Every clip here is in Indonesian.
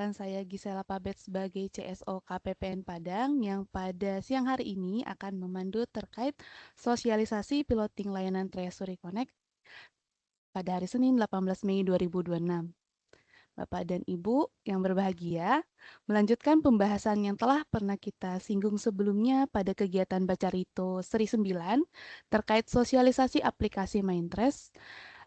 perkenalkan saya Gisela Pabet sebagai CSO KPPN Padang yang pada siang hari ini akan memandu terkait sosialisasi piloting layanan Treasury Connect pada hari Senin 18 Mei 2026. Bapak dan Ibu yang berbahagia, melanjutkan pembahasan yang telah pernah kita singgung sebelumnya pada kegiatan Baca Rito Seri 9 terkait sosialisasi aplikasi Mindtrust.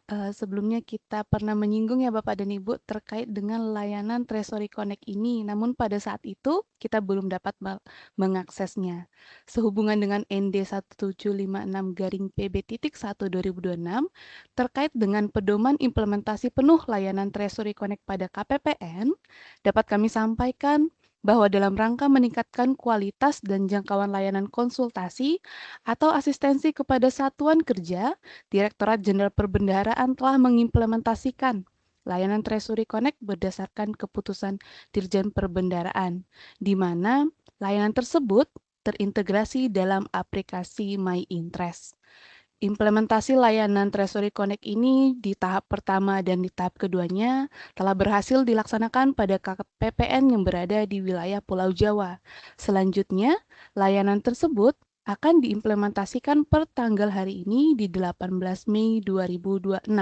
Sebelumnya kita pernah menyinggung ya Bapak dan Ibu terkait dengan layanan Treasury Connect ini, namun pada saat itu kita belum dapat mengaksesnya. Sehubungan dengan ND 1756-PB.1 2026 terkait dengan pedoman implementasi penuh layanan Treasury Connect pada KPPN, dapat kami sampaikan bahwa dalam rangka meningkatkan kualitas dan jangkauan layanan konsultasi atau asistensi kepada satuan kerja, Direktorat Jenderal Perbendaharaan telah mengimplementasikan layanan Treasury Connect berdasarkan keputusan Dirjen Perbendaharaan, di mana layanan tersebut terintegrasi dalam aplikasi My Interest. Implementasi layanan Treasury Connect ini di tahap pertama dan di tahap keduanya telah berhasil dilaksanakan pada KPPN yang berada di wilayah Pulau Jawa. Selanjutnya, layanan tersebut akan diimplementasikan per tanggal hari ini di 18 Mei 2026.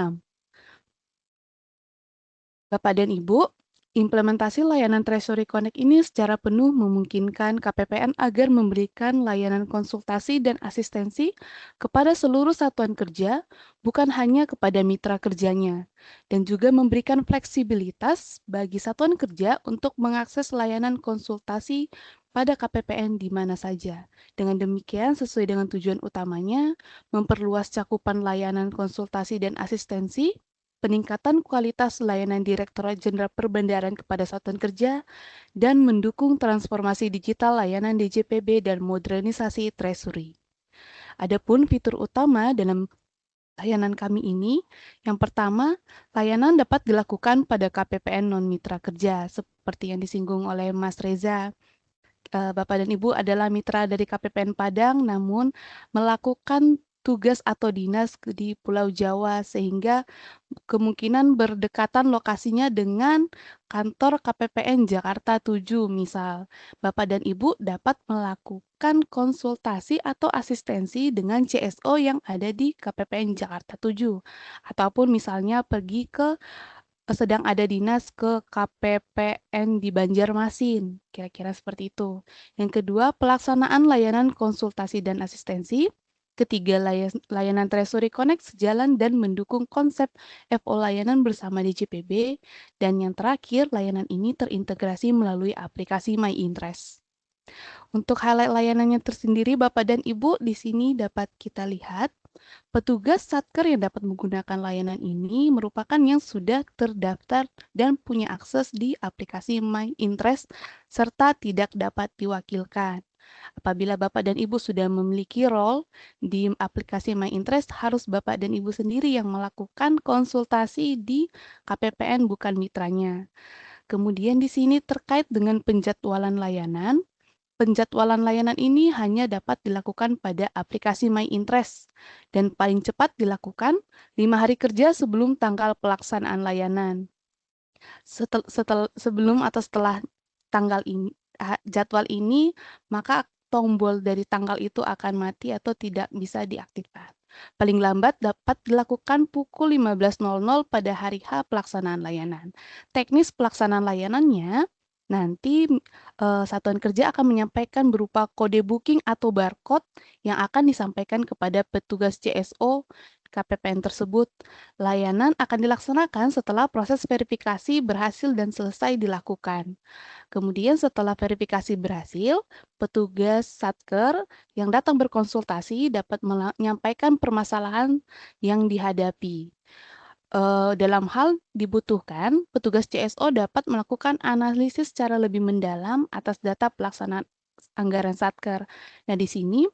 Bapak dan Ibu, implementasi layanan Treasury Connect ini secara penuh memungkinkan KPPN agar memberikan layanan konsultasi dan asistensi kepada seluruh satuan kerja, bukan hanya kepada mitra kerjanya, dan juga memberikan fleksibilitas bagi satuan kerja untuk mengakses layanan konsultasi pada KPPN di mana saja. Dengan demikian, sesuai dengan tujuan utamanya, memperluas cakupan layanan konsultasi dan asistensi, peningkatan kualitas layanan Direktorat Jenderal Perbendaharaan kepada satuan kerja, dan mendukung transformasi digital layanan DJPB dan modernisasi Treasury. Adapun fitur utama dalam layanan kami ini, yang pertama, layanan dapat dilakukan pada KPPN non-mitra kerja, seperti yang disinggung oleh Mas Reza. Bapak dan Ibu adalah mitra dari KPPN Padang, namun melakukan tugas atau dinas di Pulau Jawa, sehingga kemungkinan berdekatan lokasinya dengan kantor KPPN Jakarta 7 misal. Bapak dan Ibu dapat melakukan konsultasi atau asistensi dengan CSO yang ada di KPPN Jakarta 7. Ataupun misalnya pergi ke sedang ada dinas ke KPPN di Banjarmasin, kira-kira seperti itu. Yang kedua, pelaksanaan layanan konsultasi dan asistensi. Ketiga, layanan Treasury Connect sejalan dan mendukung konsep FO layanan bersama DJPB. Dan yang terakhir, layanan ini terintegrasi melalui aplikasi My Interest. Untuk highlight layanannya tersendiri, Bapak dan Ibu, di sini dapat kita lihat petugas Satker yang dapat menggunakan layanan ini merupakan yang sudah terdaftar dan punya akses di aplikasi My Interest serta tidak dapat diwakilkan. Apabila Bapak dan Ibu sudah memiliki role di aplikasi My Interest, harus Bapak dan Ibu sendiri yang melakukan konsultasi di KPPN, bukan mitranya. Kemudian di sini terkait dengan penjadwalan layanan, penjadwalan layanan ini hanya dapat dilakukan pada aplikasi My Interest dan paling cepat dilakukan 5 hari kerja sebelum tanggal pelaksanaan layanan. Sebelum atau setelah tanggal ini, jadwal ini, maka tombol dari tanggal itu akan mati atau tidak bisa diaktifkan. Paling lambat dapat dilakukan pukul 15.00 pada hari H pelaksanaan layanan. Teknis pelaksanaan layanannya, nanti satuan kerja akan menyampaikan berupa kode booking atau barcode yang akan disampaikan kepada petugas CSO KPPN tersebut. Layanan akan dilaksanakan setelah proses verifikasi berhasil dan selesai dilakukan. Kemudian setelah verifikasi berhasil, petugas Satker yang datang berkonsultasi dapat menyampaikan permasalahan yang dihadapi. Dalam hal dibutuhkan, petugas CSO dapat melakukan analisis secara lebih mendalam atas data pelaksanaan anggaran Satker. Nah, di sini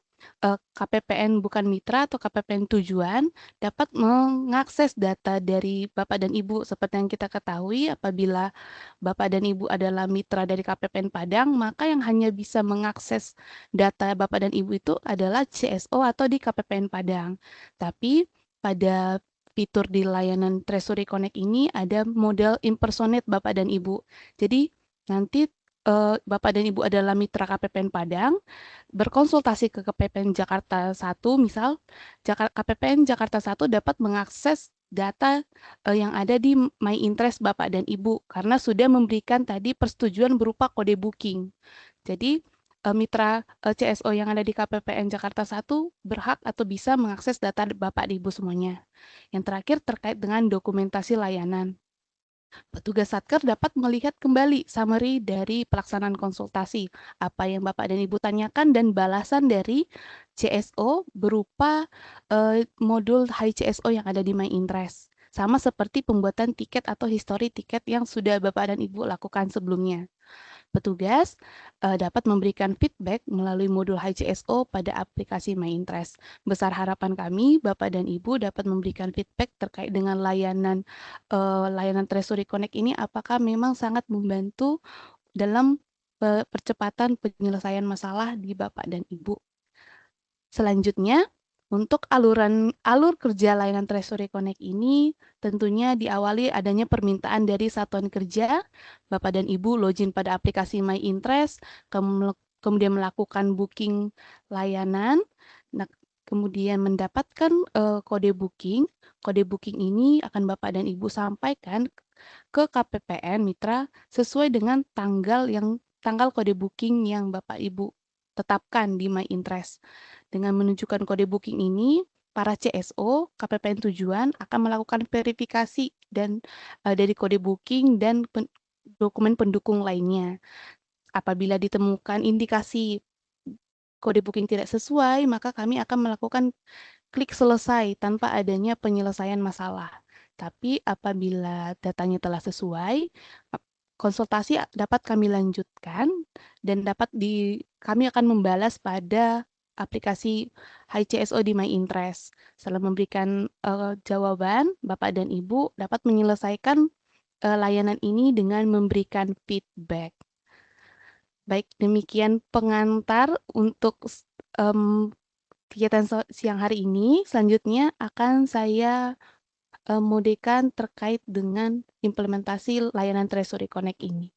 KPPN bukan mitra atau KPPN tujuan dapat mengakses data dari Bapak dan Ibu. Seperti yang kita ketahui, apabila Bapak dan Ibu adalah mitra dari KPPN Padang, maka yang hanya bisa mengakses data Bapak dan Ibu itu adalah CSO atau di KPPN Padang. Tapi pada fitur di layanan Treasury Connect ini ada model impersonate Bapak dan Ibu. Jadi Nanti, Bapak dan Ibu adalah mitra KPPN Padang, berkonsultasi ke KPPN Jakarta 1 misal, KPPN Jakarta 1 dapat mengakses data, yang ada di My Interest Bapak dan Ibu, karena sudah memberikan tadi persetujuan berupa kode booking. Jadi, mitra, CSO yang ada di KPPN Jakarta 1 berhak atau bisa mengakses data Bapak dan Ibu semuanya. Yang terakhir terkait dengan dokumentasi layanan. Petugas Satker dapat melihat kembali summary dari pelaksanaan konsultasi, apa yang Bapak dan Ibu tanyakan dan balasan dari CSO berupa modul Hai CSO yang ada di My Interest. Sama seperti pembuatan tiket atau histori tiket yang sudah Bapak dan Ibu lakukan sebelumnya. Petugas dapat memberikan feedback melalui modul HCSO pada aplikasi My Interest. Besar harapan kami, Bapak dan Ibu dapat memberikan feedback terkait dengan layanan Treasury Connect ini apakah memang sangat membantu dalam percepatan penyelesaian masalah di Bapak dan Ibu. Selanjutnya, untuk alur kerja layanan Treasury Connect ini tentunya diawali adanya permintaan dari satuan kerja, Bapak dan Ibu login pada aplikasi My Interest, kemudian melakukan booking layanan, nah, kemudian mendapatkan kode booking. Kode booking ini akan Bapak dan Ibu sampaikan ke KPPN Mitra sesuai dengan tanggal kode booking yang Bapak Ibu tetapkan di My Interest. Dengan menunjukkan kode booking ini, para CSO KPPN tujuan akan melakukan verifikasi dan dari kode booking dan dokumen pendukung lainnya. Apabila ditemukan indikasi kode booking tidak sesuai, maka kami akan melakukan klik selesai tanpa adanya penyelesaian masalah. Tapi apabila datanya telah sesuai, konsultasi dapat kami lanjutkan dan kami akan membalas pada aplikasi Hai CSO di My Interest. Setelah memberikan jawaban, Bapak dan Ibu dapat menyelesaikan layanan ini dengan memberikan feedback. Baik, demikian pengantar untuk kegiatan siang hari ini. Selanjutnya akan saya modekan terkait dengan implementasi layanan Treasury Connect ini.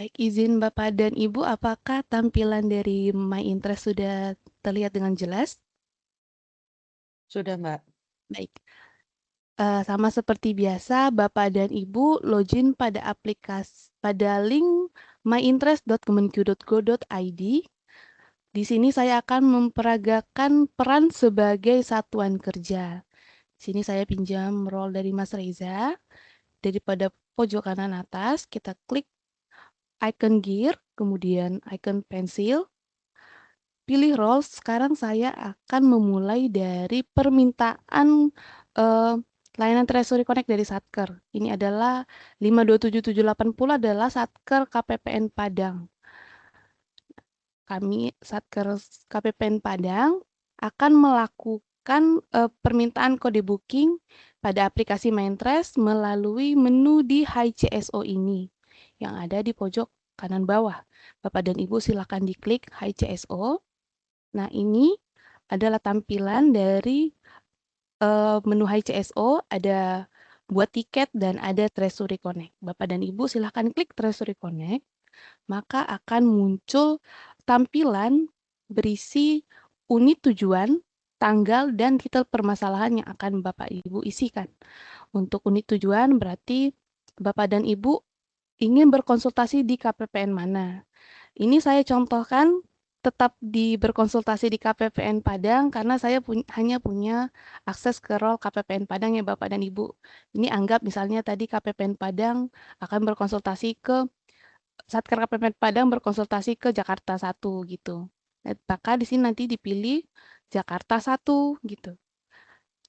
Baik, izin Bapak dan Ibu, apakah tampilan dari My Interest sudah terlihat dengan jelas? Sudah, Mbak. Baik, sama seperti biasa, Bapak dan Ibu login pada link myinterest.kemenq.go.id. Di sini saya akan memperagakan peran sebagai satuan kerja. Di sini saya pinjam role dari Mas Reza. Daripada pojok kanan atas, kita klik icon gear, kemudian icon pensil, pilih role. Sekarang saya akan memulai dari permintaan layanan Treasury Connect dari Satker. Ini adalah 527780 adalah Satker KPPN Padang. Kami Satker KPPN Padang akan melakukan permintaan kode booking pada aplikasi MyInterest melalui menu di Hai CSO ini yang ada di pojok kanan bawah. Bapak dan Ibu silakan diklik Hai CSO. Nah, ini adalah tampilan dari menu Hai CSO, ada buat tiket dan ada Treasury Connect. Bapak dan Ibu silakan klik Treasury Connect, maka akan muncul tampilan berisi unit tujuan, tanggal, dan detail permasalahan yang akan Bapak Ibu isikan. Untuk unit tujuan berarti Bapak dan Ibu ingin berkonsultasi di KPPN mana. Ini saya contohkan tetap berkonsultasi di KPPN Padang karena saya hanya punya akses ke role KPPN Padang ya Bapak dan Ibu. Ini anggap misalnya tadi KPPN Padang akan berkonsultasi ke Satker KPPN Padang berkonsultasi ke Jakarta 1 gitu. Nah, maka di sini nanti dipilih Jakarta 1 gitu.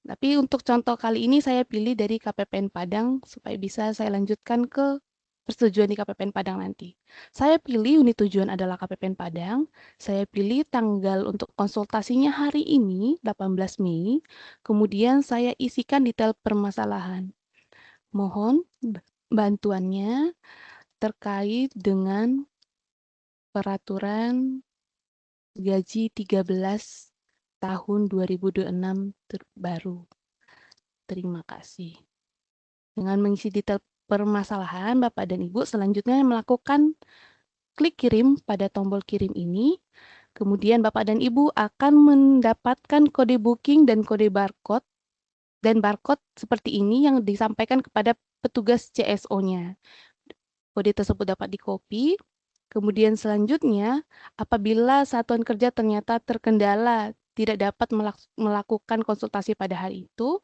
Tapi untuk contoh kali ini saya pilih dari KPPN Padang supaya bisa saya lanjutkan ke persetujuan di KPPN Padang nanti. Saya pilih unit tujuan adalah KPPN Padang. Saya pilih tanggal untuk konsultasinya hari ini, 18 Mei. Kemudian saya isikan detail permasalahan. Mohon bantuannya terkait dengan peraturan gaji 13 tahun 2026 terbaru. Terima kasih. Dengan mengisi detail permasalahan, Bapak dan Ibu selanjutnya melakukan klik kirim pada tombol kirim ini. Kemudian Bapak dan Ibu akan mendapatkan kode booking dan kode barcode seperti ini yang disampaikan kepada petugas CSO-nya. Kode tersebut dapat di-copy. Kemudian selanjutnya, apabila satuan kerja ternyata terkendala tidak dapat melakukan konsultasi pada hari itu,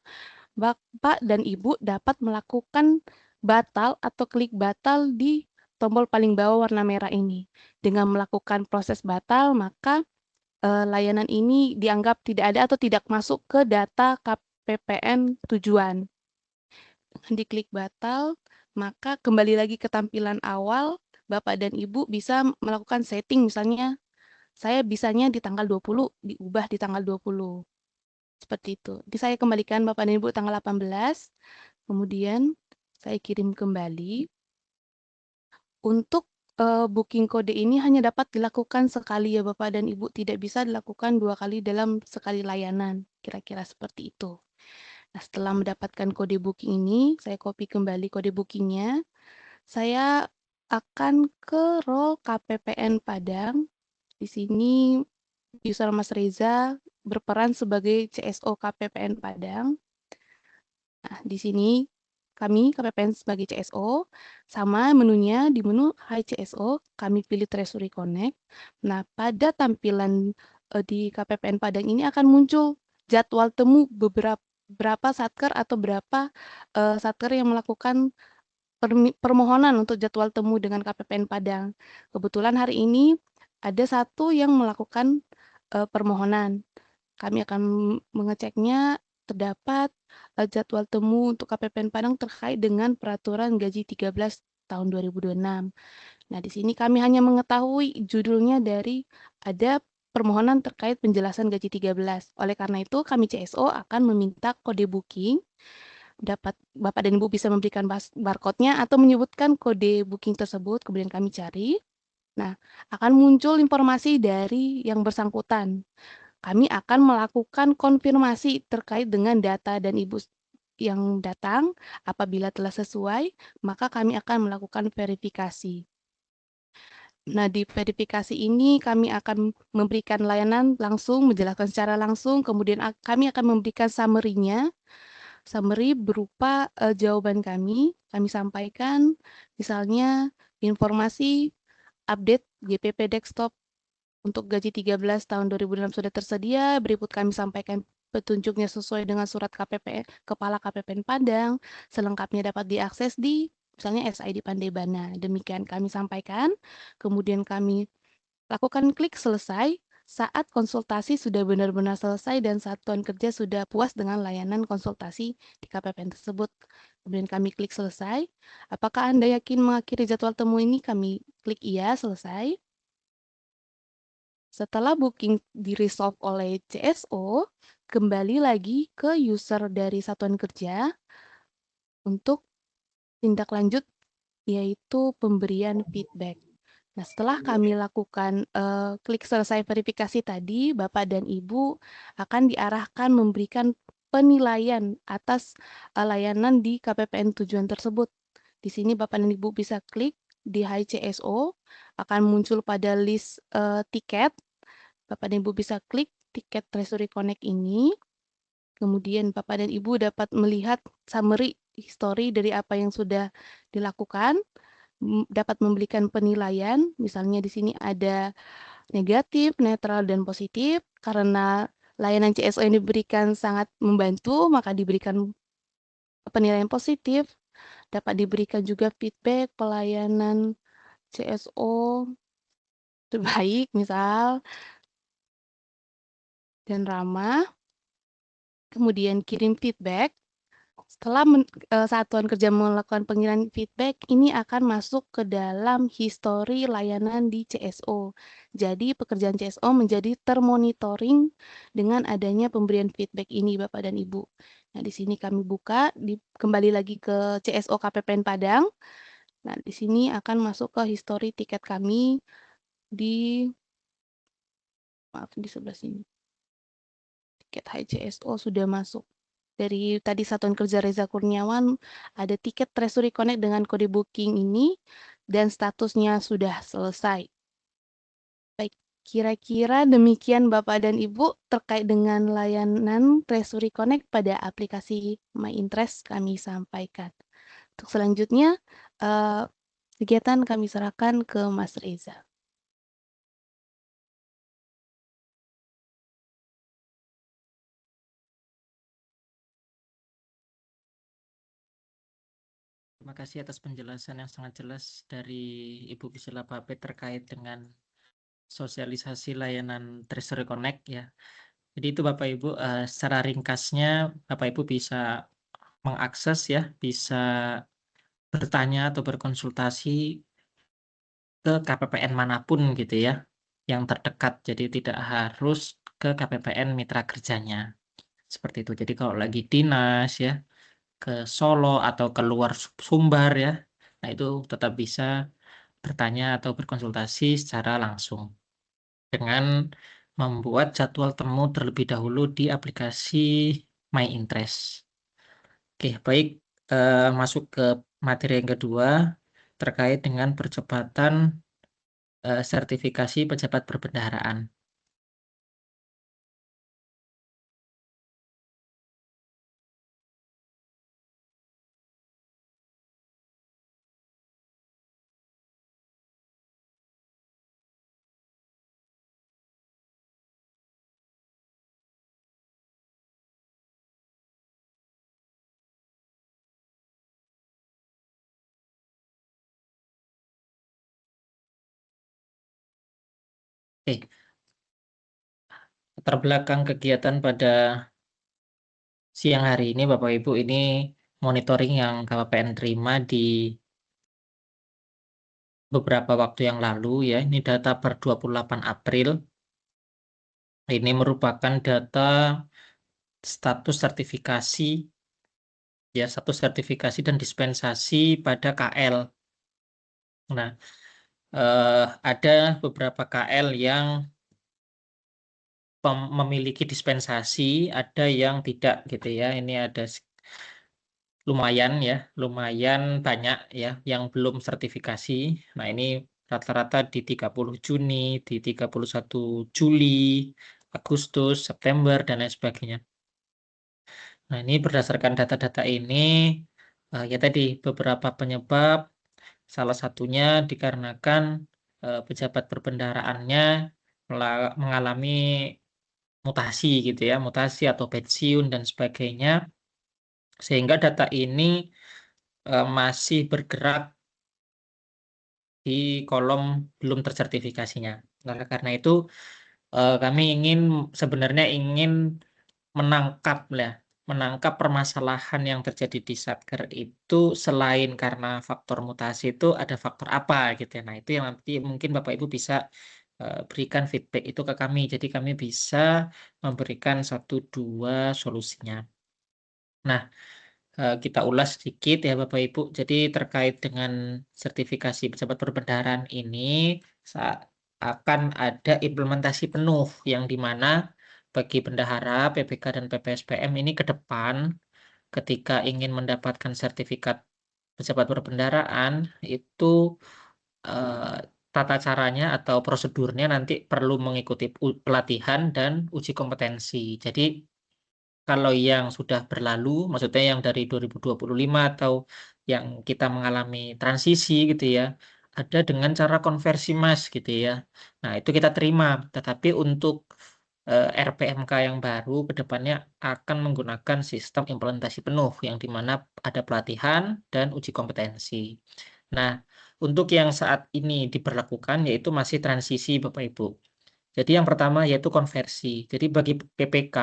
Bapak dan Ibu dapat melakukan batal atau klik batal di tombol paling bawah warna merah ini. Dengan melakukan proses batal, maka layanan ini dianggap tidak ada atau tidak masuk ke data KPPN tujuan. Dengan diklik batal, maka kembali lagi ke tampilan awal, Bapak dan Ibu bisa melakukan setting, misalnya saya bisanya di tanggal 20, diubah di tanggal 20. Seperti itu. Jadi saya kembalikan Bapak dan Ibu tanggal 18, kemudian saya kirim kembali. Untuk booking kode ini hanya dapat dilakukan sekali ya Bapak dan Ibu, tidak bisa dilakukan 2 kali dalam sekali layanan, kira-kira seperti itu. Nah, setelah mendapatkan kode booking ini, saya copy kembali kode bookingnya. Saya akan ke role KPPN Padang. Di sini user Mas Reza berperan sebagai CSO KPPN Padang. Nah, di sini kami KPPN sebagai CSO, sama menunya di menu Hi CSO, kami pilih Treasury Connect. Nah, pada tampilan di KPPN Padang ini akan muncul jadwal temu berapa satker atau berapa satker yang melakukan permohonan untuk jadwal temu dengan KPPN Padang. Kebetulan hari ini ada satu yang melakukan permohonan. Kami akan mengeceknya terdapat jadwal temu untuk KPPN Padang terkait dengan peraturan gaji 13 tahun 2026. Nah, di sini kami hanya mengetahui judulnya dari ada permohonan terkait penjelasan gaji 13. Oleh karena itu, kami CSO akan meminta kode booking. Bapak dan Ibu bisa memberikan barcode-nya atau menyebutkan kode booking tersebut, kemudian kami cari. Nah, akan muncul informasi dari yang bersangkutan. Kami akan melakukan konfirmasi terkait dengan data dan Ibu yang datang. Apabila telah sesuai, maka kami akan melakukan verifikasi. Nah, di verifikasi ini kami akan memberikan layanan langsung, menjelaskan secara langsung, kemudian kami akan memberikan summary-nya. Summary berupa jawaban kami sampaikan, misalnya informasi update GPP Desktop untuk gaji 13 tahun 2006 sudah tersedia, berikut kami sampaikan petunjuknya sesuai dengan surat KPP, Kepala KPPN Padang, selengkapnya dapat diakses di misalnya SID Pandebana. Demikian kami sampaikan, kemudian kami lakukan klik selesai saat konsultasi sudah benar-benar selesai dan satuan kerja sudah puas dengan layanan konsultasi di KPPN tersebut. Kemudian kami klik selesai. Apakah Anda yakin mengakhiri jadwal temu ini? Kami klik iya, selesai. Setelah booking di-resolve oleh CSO, kembali lagi ke user dari satuan kerja untuk tindak lanjut yaitu pemberian feedback. Nah, setelah kami lakukan klik selesai verifikasi tadi, Bapak dan Ibu akan diarahkan memberikan penilaian atas layanan di KPPN tujuan tersebut. Di sini Bapak dan Ibu bisa klik di Hi CSO, akan muncul pada list tiket. Bapak dan Ibu bisa klik tiket Treasury Connect ini. Kemudian Bapak dan Ibu dapat melihat summary history dari apa yang sudah dilakukan, dapat memberikan penilaian, misalnya di sini ada negatif, netral, dan positif. Karena layanan CSO yang diberikan sangat membantu, maka diberikan penilaian positif. Dapat diberikan juga feedback pelayanan CSO terbaik, misal, dan ramah. Kemudian kirim feedback. Setelah satuan kerja melakukan pengiriman feedback, ini akan masuk ke dalam histori layanan di CSO. Jadi pekerjaan CSO menjadi termonitoring dengan adanya pemberian feedback ini, Bapak dan Ibu. Nah, di sini kami buka, kembali lagi ke CSO KPPN Padang. Nah, di sini akan masuk ke histori tiket kami di maaf, di sebelah sini. Tiket HCSO sudah masuk. Dari tadi Satuan Kerja Reza Kurniawan, ada tiket Treasury Connect dengan kode booking ini, dan statusnya sudah selesai. Baik, kira-kira demikian Bapak dan Ibu terkait dengan layanan Treasury Connect pada aplikasi My Interest kami sampaikan. Untuk selanjutnya, eh, kegiatan kami serahkan ke Mas Reza. Terima kasih atas penjelasan yang sangat jelas dari Ibu Priscilla Bape terkait dengan sosialisasi layanan Treasury Connect ya. Jadi itu Bapak Ibu, secara ringkasnya Bapak Ibu bisa mengakses ya, bisa bertanya atau berkonsultasi ke KPPN manapun gitu ya, yang terdekat. Jadi tidak harus ke KPPN mitra kerjanya. Seperti itu. Jadi kalau lagi dinas ya, ke Solo atau keluar Sumbar ya, nah itu tetap bisa bertanya atau berkonsultasi secara langsung dengan membuat jadwal temu terlebih dahulu di aplikasi My Interest. Oke, baik. Masuk ke materi yang kedua terkait dengan percepatan sertifikasi pejabat perbendaharaan. Oke, latar belakang kegiatan pada siang hari ini Bapak Ibu ini monitoring yang KPPN terima di beberapa waktu yang lalu ya. Ini data per 28 April. Ini merupakan data status sertifikasi ya, status sertifikasi dan dispensasi pada KL. Nah, ada beberapa KL yang memiliki dispensasi, ada yang tidak gitu ya. Ini ada lumayan ya, lumayan banyak ya yang belum sertifikasi. Nah, ini rata-rata di 30 Juni, di 31 Juli, Agustus, September, dan lain sebagainya. Nah, ini berdasarkan data-data ini, ya tadi beberapa penyebab, salah satunya dikarenakan pejabat perbendaharaannya mengalami mutasi gitu ya, mutasi atau pensiun dan sebagainya, sehingga data ini masih bergerak di kolom belum tersertifikasinya. Nah, karena itu kami sebenarnya ingin menangkap ya, menangkap permasalahan yang terjadi di Satker itu selain karena faktor mutasi itu ada faktor apa gitu ya. Nah, itu yang nanti mungkin Bapak Ibu bisa berikan feedback itu ke kami. Jadi kami bisa memberikan satu dua solusinya. Nah, kita ulas sedikit ya Bapak Ibu. Jadi terkait dengan sertifikasi pejabat perbendaharaan ini akan ada implementasi penuh yang dimana bagi bendahara, PPK dan PPSPM ini ke depan ketika ingin mendapatkan sertifikat pejabat perbendaharaan itu eh, tata caranya atau prosedurnya nanti perlu mengikuti pelatihan dan uji kompetensi. Jadi kalau yang sudah berlalu, maksudnya yang dari 2025 atau yang kita mengalami transisi gitu ya, ada dengan cara konversi mas gitu ya. Nah, itu kita terima. Tetapi untuk RPMK yang baru ke depannya akan menggunakan sistem implementasi penuh yang di mana ada pelatihan dan uji kompetensi. Nah, untuk yang saat ini diberlakukan yaitu masih transisi Bapak Ibu. Jadi yang pertama yaitu konversi. Jadi bagi PPK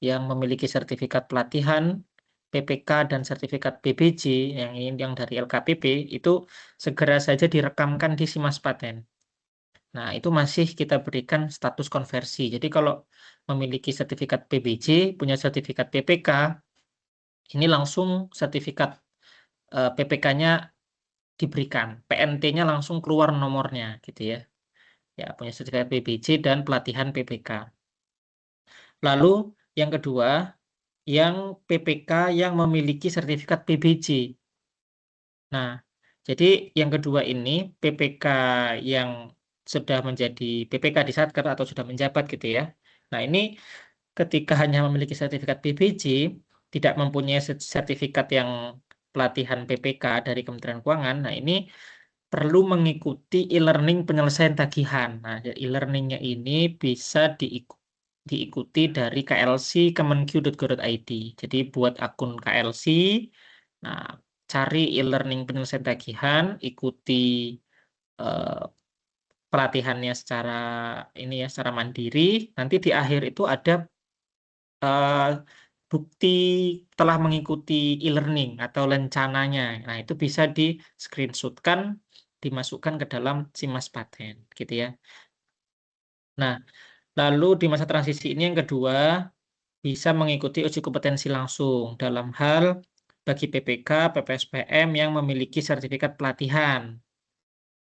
yang memiliki sertifikat pelatihan, PPK dan sertifikat PBJ yang dari LKPP itu segera saja direkamkan di Simas Paten. Nah, itu masih kita berikan status konversi. Jadi kalau memiliki sertifikat PBJ, punya sertifikat PPK, ini langsung sertifikat PPK-nya diberikan. PNT-nya langsung keluar nomornya gitu ya. Ya, punya sertifikat PBJ dan pelatihan PPK. Lalu yang kedua, yang PPK yang memiliki sertifikat PBJ. Nah, jadi yang kedua ini PPK yang sudah menjadi PPK di Satker atau sudah menjabat gitu ya. Nah, ini ketika hanya memiliki sertifikat PBJ, tidak mempunyai sertifikat yang pelatihan PPK dari Kementerian Keuangan. Nah, ini perlu mengikuti e-learning penyelesaian tagihan. Nah, e-learningnya ini bisa diikuti dari KLC kemenq.go.id. Jadi buat akun KLC, nah cari e-learning penyelesaian tagihan, ikuti eh, pelatihannya secara ini ya, secara mandiri. Nanti di akhir itu ada eh, bukti telah mengikuti e-learning atau lencananya. Nah, itu bisa di-screenshotkan, dimasukkan ke dalam SIMAS Paten, gitu ya. Nah, lalu di masa transisi ini yang kedua, bisa mengikuti uji kompetensi langsung dalam hal bagi PPK, PPSPM yang memiliki sertifikat pelatihan.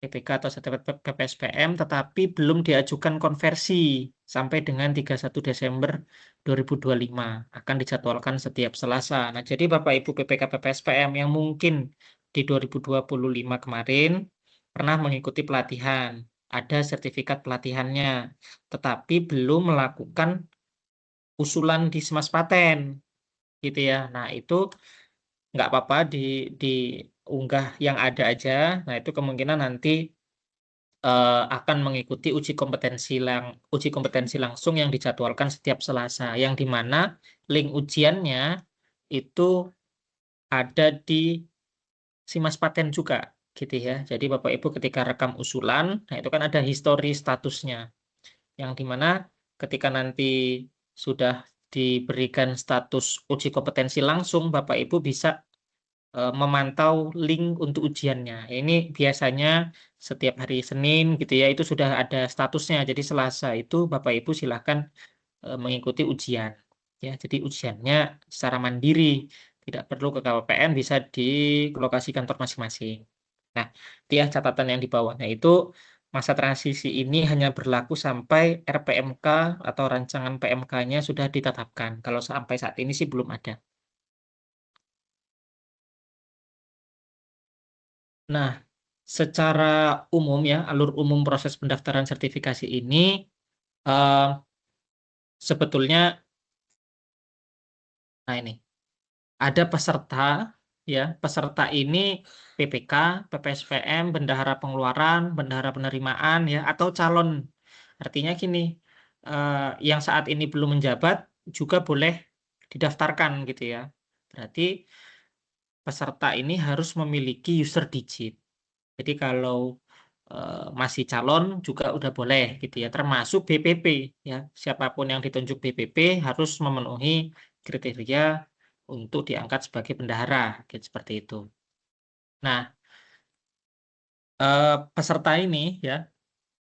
PPK atau sertifikat PPSPM, tetapi belum diajukan konversi sampai dengan 31 Desember 2025. Akan dijadwalkan setiap Selasa. Nah, jadi Bapak Ibu PPK PPSPM yang mungkin di 2025 kemarin pernah mengikuti pelatihan, ada sertifikat pelatihannya, tetapi belum melakukan usulan di SIMAS Paten, gitu ya. Nah, itu nggak apa-apa diunggah yang ada aja. Nah, itu kemungkinan nanti akan mengikuti uji kompetensi langsung yang dijadwalkan setiap Selasa, yang di mana link ujiannya itu ada di SIMAS Paten juga, gitu ya. Jadi Bapak Ibu ketika rekam usulan, nah itu kan ada histori statusnya, yang di mana ketika nanti sudah diberikan status uji kompetensi langsung, Bapak Ibu bisa memantau link untuk ujiannya. Ini biasanya setiap hari Senin gitu ya, itu sudah ada statusnya. Jadi Selasa itu Bapak Ibu silahkan mengikuti ujian. Ya, jadi ujiannya secara mandiri, tidak perlu ke KPPN, bisa di lokasi kantor masing-masing. Nah, dia catatan yang di bawahnya itu masa transisi ini hanya berlaku sampai RPMK atau rancangan PMK-nya sudah ditetapkan. Kalau sampai saat ini sih belum ada. Nah, secara umum ya, alur umum proses pendaftaran sertifikasi ini eh, sebetulnya, nah ini, ada peserta, ya, peserta ini PPK, PPSPM, bendahara pengeluaran, bendahara penerimaan, ya, atau calon. Artinya gini, eh, yang saat ini belum menjabat juga boleh didaftarkan gitu ya. Berarti peserta ini harus memiliki user digit. Jadi kalau masih calon juga udah boleh gitu ya, termasuk BPP ya. Siapapun yang ditunjuk BPP harus memenuhi kriteria untuk diangkat sebagai bendahara, gitu seperti itu. Nah, peserta ini ya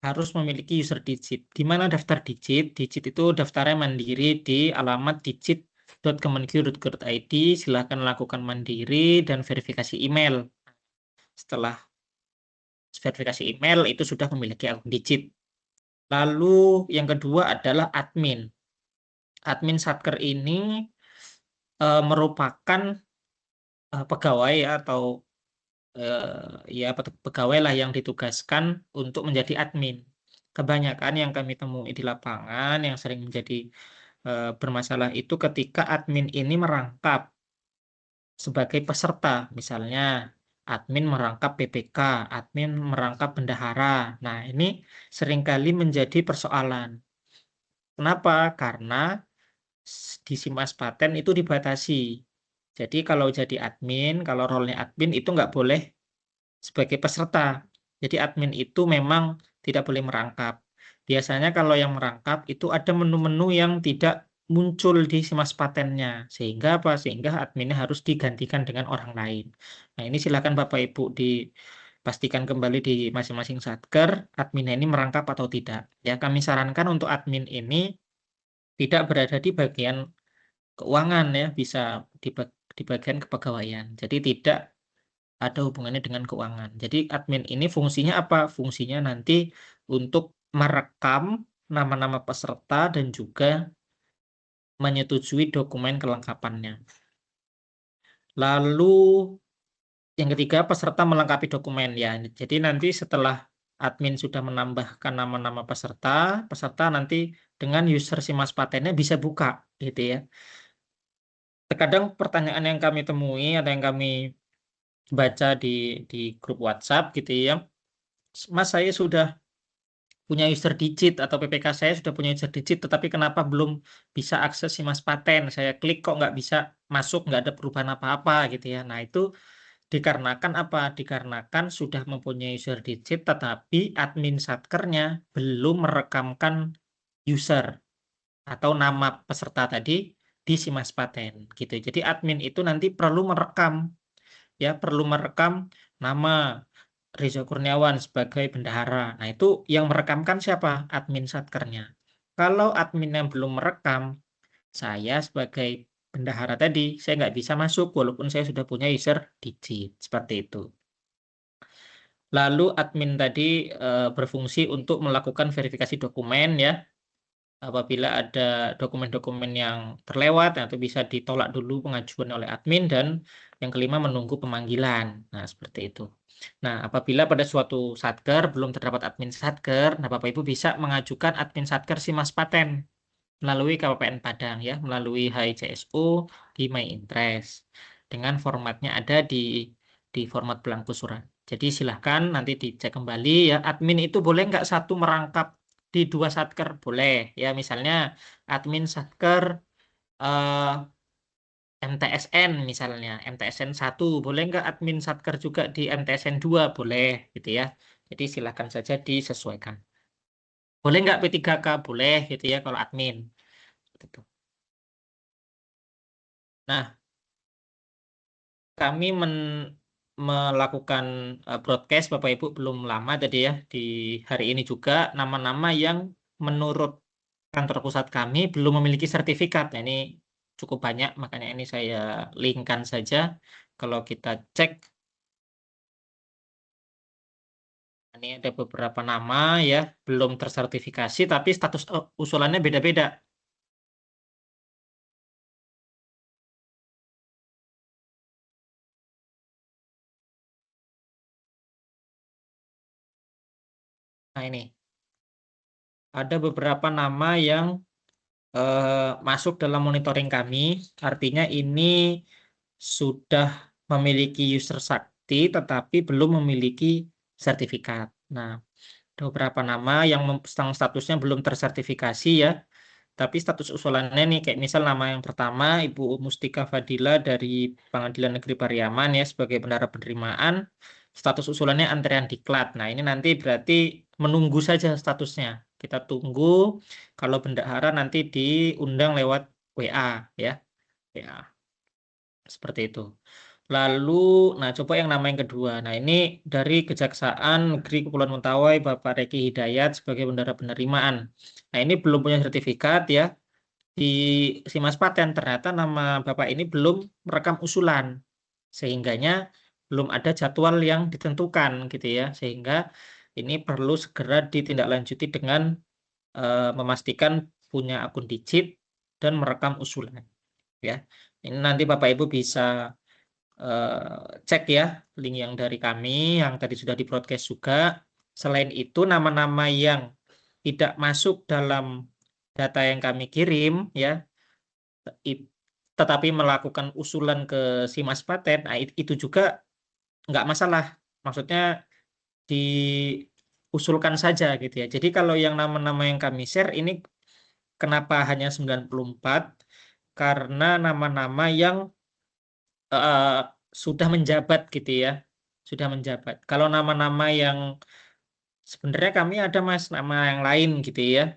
harus memiliki user digit. Di mana daftar digit? Digit itu daftarnya mandiri di alamat digit.kemenq.go.id. Silakan lakukan mandiri dan verifikasi email. Setelah verifikasi email itu sudah memiliki akun digit. Lalu yang kedua adalah admin. Admin Satker ini merupakan pegawai atau ya pegawai lah yang ditugaskan untuk menjadi admin. Kebanyakan yang kami temui di lapangan yang sering menjadi bermasalah itu ketika admin ini merangkap sebagai peserta, misalnya admin merangkap PPK, admin merangkap bendahara. Nah, ini seringkali menjadi persoalan. Kenapa? Karena di SIMAS Paten itu dibatasi. Jadi kalau jadi admin, kalau role-nya admin itu nggak boleh sebagai peserta. Jadi admin itu memang tidak boleh merangkap. Biasanya kalau yang merangkap itu ada menu-menu yang tidak muncul di SIMAS Patennya. Sehingga apa? Sehingga adminnya harus digantikan dengan orang lain. Nah, ini silakan Bapak Ibu dipastikan kembali di masing-masing satker, adminnya ini merangkap atau tidak. Ya, kami sarankan untuk admin ini tidak berada di bagian keuangan ya, bisa di bagian kepegawaian. Jadi tidak ada hubungannya dengan keuangan. Jadi admin ini fungsinya apa? Fungsinya nanti untuk merekam nama-nama peserta dan juga menyetujui dokumen kelengkapannya. Lalu yang ketiga, peserta melengkapi dokumen ya. Jadi nanti setelah admin sudah menambahkan nama-nama peserta, peserta nanti dengan user Simas Patennya bisa buka gitu ya. Terkadang pertanyaan yang kami temui atau yang kami baca di grup WhatsApp gitu ya. Mas, saya sudah punya user digit atau PPK saya sudah punya user digit, tetapi kenapa belum bisa akses Simas Paten? Saya klik kok nggak bisa masuk, nggak ada perubahan apa-apa gitu ya. Nah, itu dikarenakan apa? Dikarenakan sudah mempunyai user digit, tetapi admin satkernya belum merekamkan user atau nama peserta tadi di Simas Paten gitu. Jadi admin itu nanti perlu merekam ya, perlu merekam nama Reza Kurniawan sebagai bendahara. Nah, itu yang merekamkan siapa? Admin satkernya. Kalau admin yang belum merekam, saya sebagai bendahara tadi, saya nggak bisa masuk walaupun saya sudah punya user digit. Seperti itu. Lalu admin tadi berfungsi untuk melakukan verifikasi dokumen ya. Apabila ada dokumen-dokumen yang terlewat, nah, itu bisa ditolak dulu pengajuan oleh admin, dan yang kelima menunggu pemanggilan. Nah, seperti itu. Nah, apabila pada suatu satker belum terdapat admin satker, nah Bapak Ibu bisa mengajukan admin satker Simas Paten melalui KPPN Padang ya, melalui HICSO di My Interest. Dengan formatnya ada di format belangko surat. Jadi silahkan nanti dicek kembali ya, admin itu boleh nggak satu merangkap di dua satker? Boleh ya, misalnya admin satker eh, MTSN misalnya, MTSN 1, boleh nggak admin satker juga di MTSN 2? Boleh gitu ya. Jadi silahkan saja disesuaikan. Boleh nggak P3K? Boleh gitu ya kalau admin. Gitu. Nah, kami melakukan broadcast Bapak Ibu belum lama tadi ya, di hari ini juga nama-nama yang menurut kantor pusat kami belum memiliki sertifikat. Nah, ini cukup banyak, makanya ini saya linkkan saja. Kalau kita cek, ini ada beberapa nama ya belum tersertifikasi tapi status usulannya beda-beda. Nah, ini ada beberapa nama yang masuk dalam monitoring kami, artinya ini sudah memiliki user sakti tetapi belum memiliki sertifikat. Nah, ada beberapa nama yang statusnya belum tersertifikasi ya, tapi status usulannya nih kayak misal nama yang pertama Ibu Mustika Fadila dari Pengadilan Negeri Pariaman ya sebagai bendahara penerimaan, status usulannya antrean diklat. Nah, ini nanti berarti menunggu saja statusnya. Kita tunggu kalau bendahara nanti diundang lewat WA ya. WA. Seperti itu. Lalu, nah coba yang nama yang kedua. Nah, ini dari Kejaksaan Negeri Kepulauan Mentawai, Bapak Reki Hidayat sebagai bendahara penerimaan. Nah, ini belum punya sertifikat ya. Di Simas Paten ternyata nama Bapak ini belum merekam usulan. Sehingganya belum ada jadwal yang ditentukan gitu ya. Sehingga ini perlu segera ditindaklanjuti dengan memastikan punya akun digit dan merekam usulan ya. Ini nanti Bapak Ibu bisa cek ya link yang dari kami yang tadi sudah di broadcast juga. Selain itu nama-nama yang tidak masuk dalam data yang kami kirim ya, tetapi melakukan usulan ke Simas Paten, nah itu juga nggak masalah. Maksudnya diusulkan saja gitu ya. Jadi kalau yang nama-nama yang kami share ini kenapa hanya 94? Karena nama-nama yang eh, sudah menjabat gitu ya. Sudah menjabat. Kalau nama-nama yang sebenarnya kami ada Mas nama yang lain gitu ya.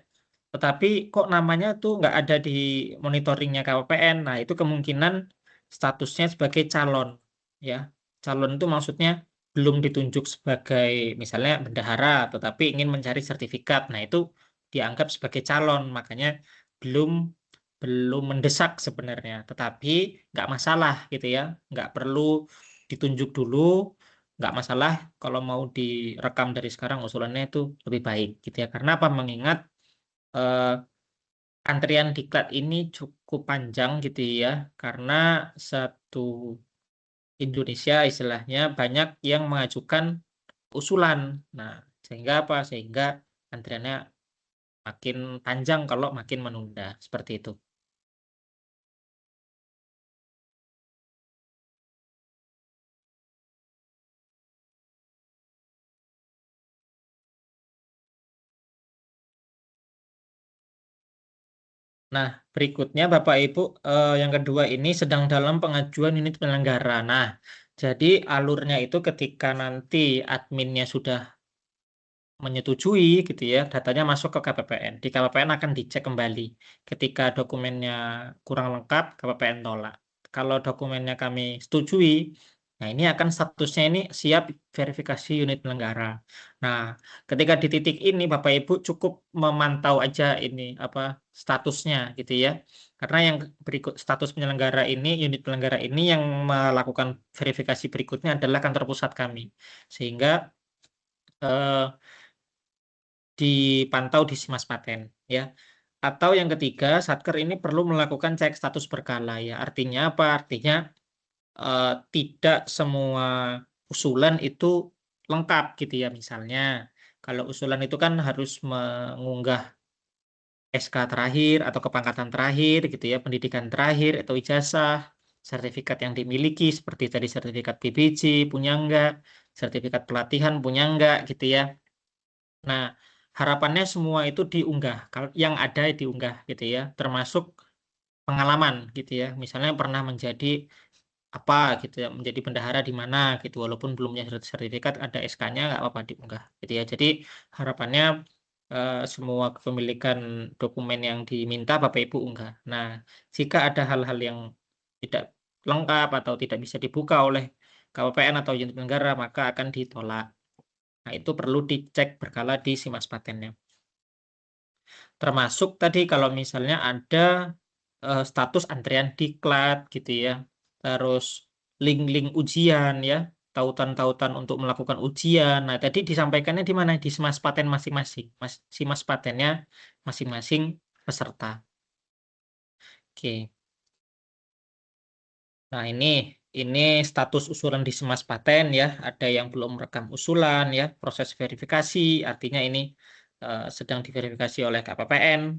Tetapi kok namanya tuh nggak ada di monitoringnya KPPN. Nah, itu kemungkinan statusnya sebagai calon ya. Calon itu maksudnya belum ditunjuk sebagai misalnya bendahara, tetapi ingin mencari sertifikat. Nah, itu dianggap sebagai calon, makanya belum belum mendesak sebenarnya. Tetapi nggak masalah gitu ya, nggak perlu ditunjuk dulu, nggak masalah. Kalau mau direkam dari sekarang usulannya itu lebih baik gitu ya. Karena apa? Mengingat antrian diklat ini cukup panjang gitu ya. Karena satu Indonesia istilahnya banyak yang mengajukan usulan. Nah, sehingga apa? Sehingga antriannya makin panjang kalau makin menunda. Seperti itu. Nah, berikutnya Bapak Ibu, yang kedua ini sedang dalam pengajuan unit penyelenggara. Nah, jadi alurnya itu ketika nanti adminnya sudah menyetujui gitu ya, datanya masuk ke KPPN. Di KPPN akan dicek kembali. Ketika dokumennya kurang lengkap, KPPN tolak. Kalau dokumennya kami setujui, nah ini akan statusnya ini siap verifikasi unit penyelenggara. Nah, ketika di titik ini Bapak Ibu cukup memantau aja ini apa statusnya gitu ya. Karena yang berikut status penyelenggara ini, unit penyelenggara ini yang melakukan verifikasi berikutnya adalah kantor pusat kami. Sehingga eh, dipantau di Simas Paten ya. Atau yang ketiga, Satker ini perlu melakukan cek status berkala ya. Artinya apa? Artinya tidak semua usulan itu lengkap gitu ya. Misalnya kalau usulan itu kan harus mengunggah SK terakhir atau kepangkatan terakhir gitu ya, pendidikan terakhir atau ijazah, sertifikat yang dimiliki seperti tadi sertifikat PBJ punya enggak, sertifikat pelatihan punya enggak gitu ya. Nah, harapannya semua itu diunggah, kalau yang ada diunggah gitu ya, termasuk pengalaman gitu ya. Misalnya pernah menjadi apa gitu ya, menjadi bendahara di mana gitu, walaupun belum punya sertifikat, ada SK-nya nggak apa-apa diunggah gitu ya. Jadi harapannya semua kepemilikan dokumen yang diminta Bapak Ibu unggah. Nah, jika ada hal-hal yang tidak lengkap atau tidak bisa dibuka oleh KPPN atau unit negara, maka akan ditolak. Nah, itu perlu dicek berkala di Simas Patennya. Termasuk tadi kalau misalnya ada status antrian diklat gitu ya. Terus link-link ujian ya, tautan-tautan untuk melakukan ujian. Nah, tadi disampaikannya di mana? Di Simas Paten masing-masing. Simas Patennya masing-masing peserta. Oke. Nah, ini status usulan di Simas Paten ya. Ada yang belum merekam usulan ya, proses verifikasi, artinya ini sedang diverifikasi oleh KPPN.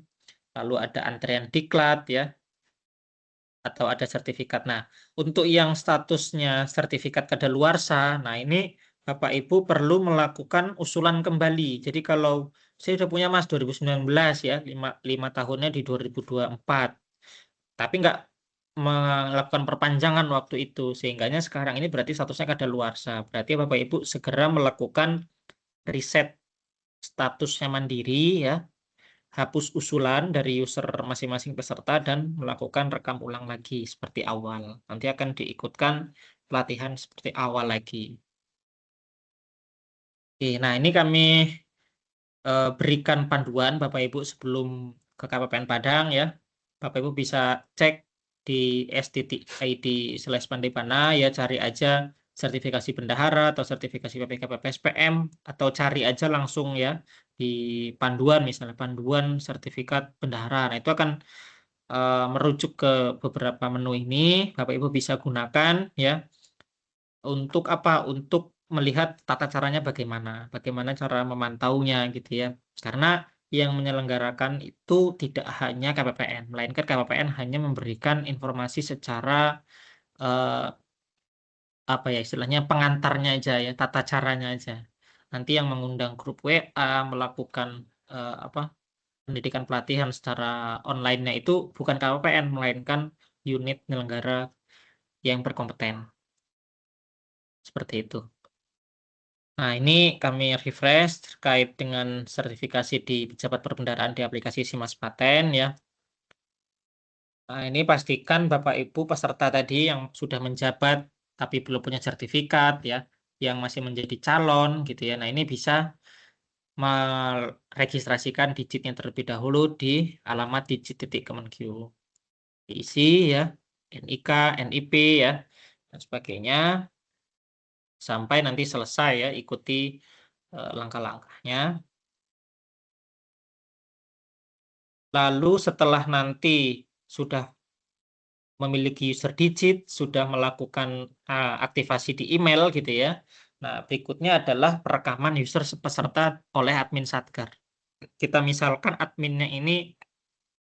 Lalu ada antrian diklat ya, atau ada sertifikat. Nah, untuk yang statusnya sertifikat kadaluarsa, nah ini Bapak Ibu perlu melakukan usulan kembali. Jadi kalau saya sudah punya Mas 2019 ya, 5 tahunnya di 2024. Tapi nggak melakukan perpanjangan waktu itu, sehingganya sekarang ini berarti statusnya kadaluarsa. Berarti Bapak Ibu segera melakukan riset statusnya mandiri ya, hapus usulan dari user masing-masing peserta dan melakukan rekam ulang lagi seperti awal. Nanti akan diikutkan pelatihan seperti awal lagi. Oke, nah ini kami berikan panduan Bapak Ibu sebelum ke KPPN Padang ya. Bapak Ibu bisa cek di s.id/Pandipana ya, cari aja sertifikasi bendahara atau sertifikasi PPK PPSPM, atau cari aja langsung ya di panduan, misalnya panduan sertifikat bendahara. Nah, itu akan merujuk ke beberapa menu ini. Bapak Ibu bisa gunakan ya untuk apa? Untuk melihat tata caranya bagaimana, bagaimana cara memantaunya gitu ya. Karena yang menyelenggarakan itu tidak hanya KPPN, melainkan KPPN hanya memberikan informasi secara eh, apa ya istilahnya, pengantarnya aja ya, tata caranya aja. Nanti yang mengundang grup WA, melakukan apa pendidikan pelatihan secara online-nya itu bukan KPPN, melainkan unit penyelenggara yang berkompeten. Seperti itu. Nah, ini kami refresh terkait dengan sertifikasi di pejabat perbendaharaan di aplikasi Simas Paten ya. Nah, ini pastikan Bapak Ibu peserta tadi yang sudah menjabat tapi belum punya sertifikat ya, yang masih menjadi calon gitu ya. Nah, ini bisa meregistrasikan digitnya terlebih dahulu di alamat digit.kemenq. Diisi ya, NIK, NIP ya, dan sebagainya. sampai nanti selesai ya, ikuti langkah-langkahnya. Lalu setelah nanti sudah memiliki user digit, sudah melakukan aktivasi di email gitu ya. Nah, berikutnya adalah perekaman user peserta oleh admin Satker. Kita misalkan adminnya ini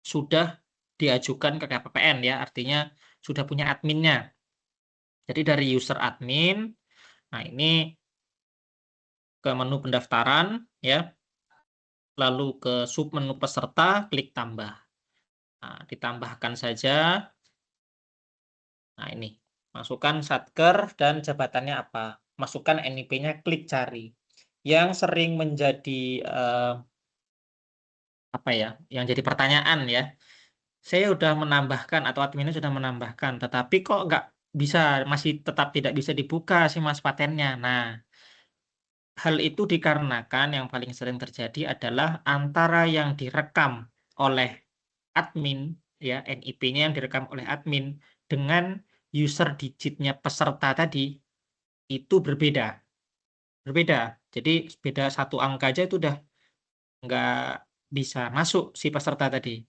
sudah diajukan ke KPPN ya, artinya sudah punya adminnya. Jadi dari user admin, nah ini ke menu pendaftaran ya, lalu ke submenu peserta, klik tambah. Nah, ditambahkan saja. Nah, ini. Masukkan Satker dan jabatannya apa. Masukkan NIP-nya, klik cari. Yang sering menjadi apa ya? Yang jadi pertanyaan ya. Saya sudah menambahkan atau adminnya sudah menambahkan, tetapi kok nggak bisa, masih tetap tidak bisa dibuka sih Mas patennya. Nah, hal itu dikarenakan yang paling sering terjadi adalah antara yang direkam oleh admin ya, NIP-nya yang direkam oleh admin dengan user digitnya peserta tadi itu berbeda. Jadi beda satu angka aja itu udah nggak bisa masuk si peserta tadi.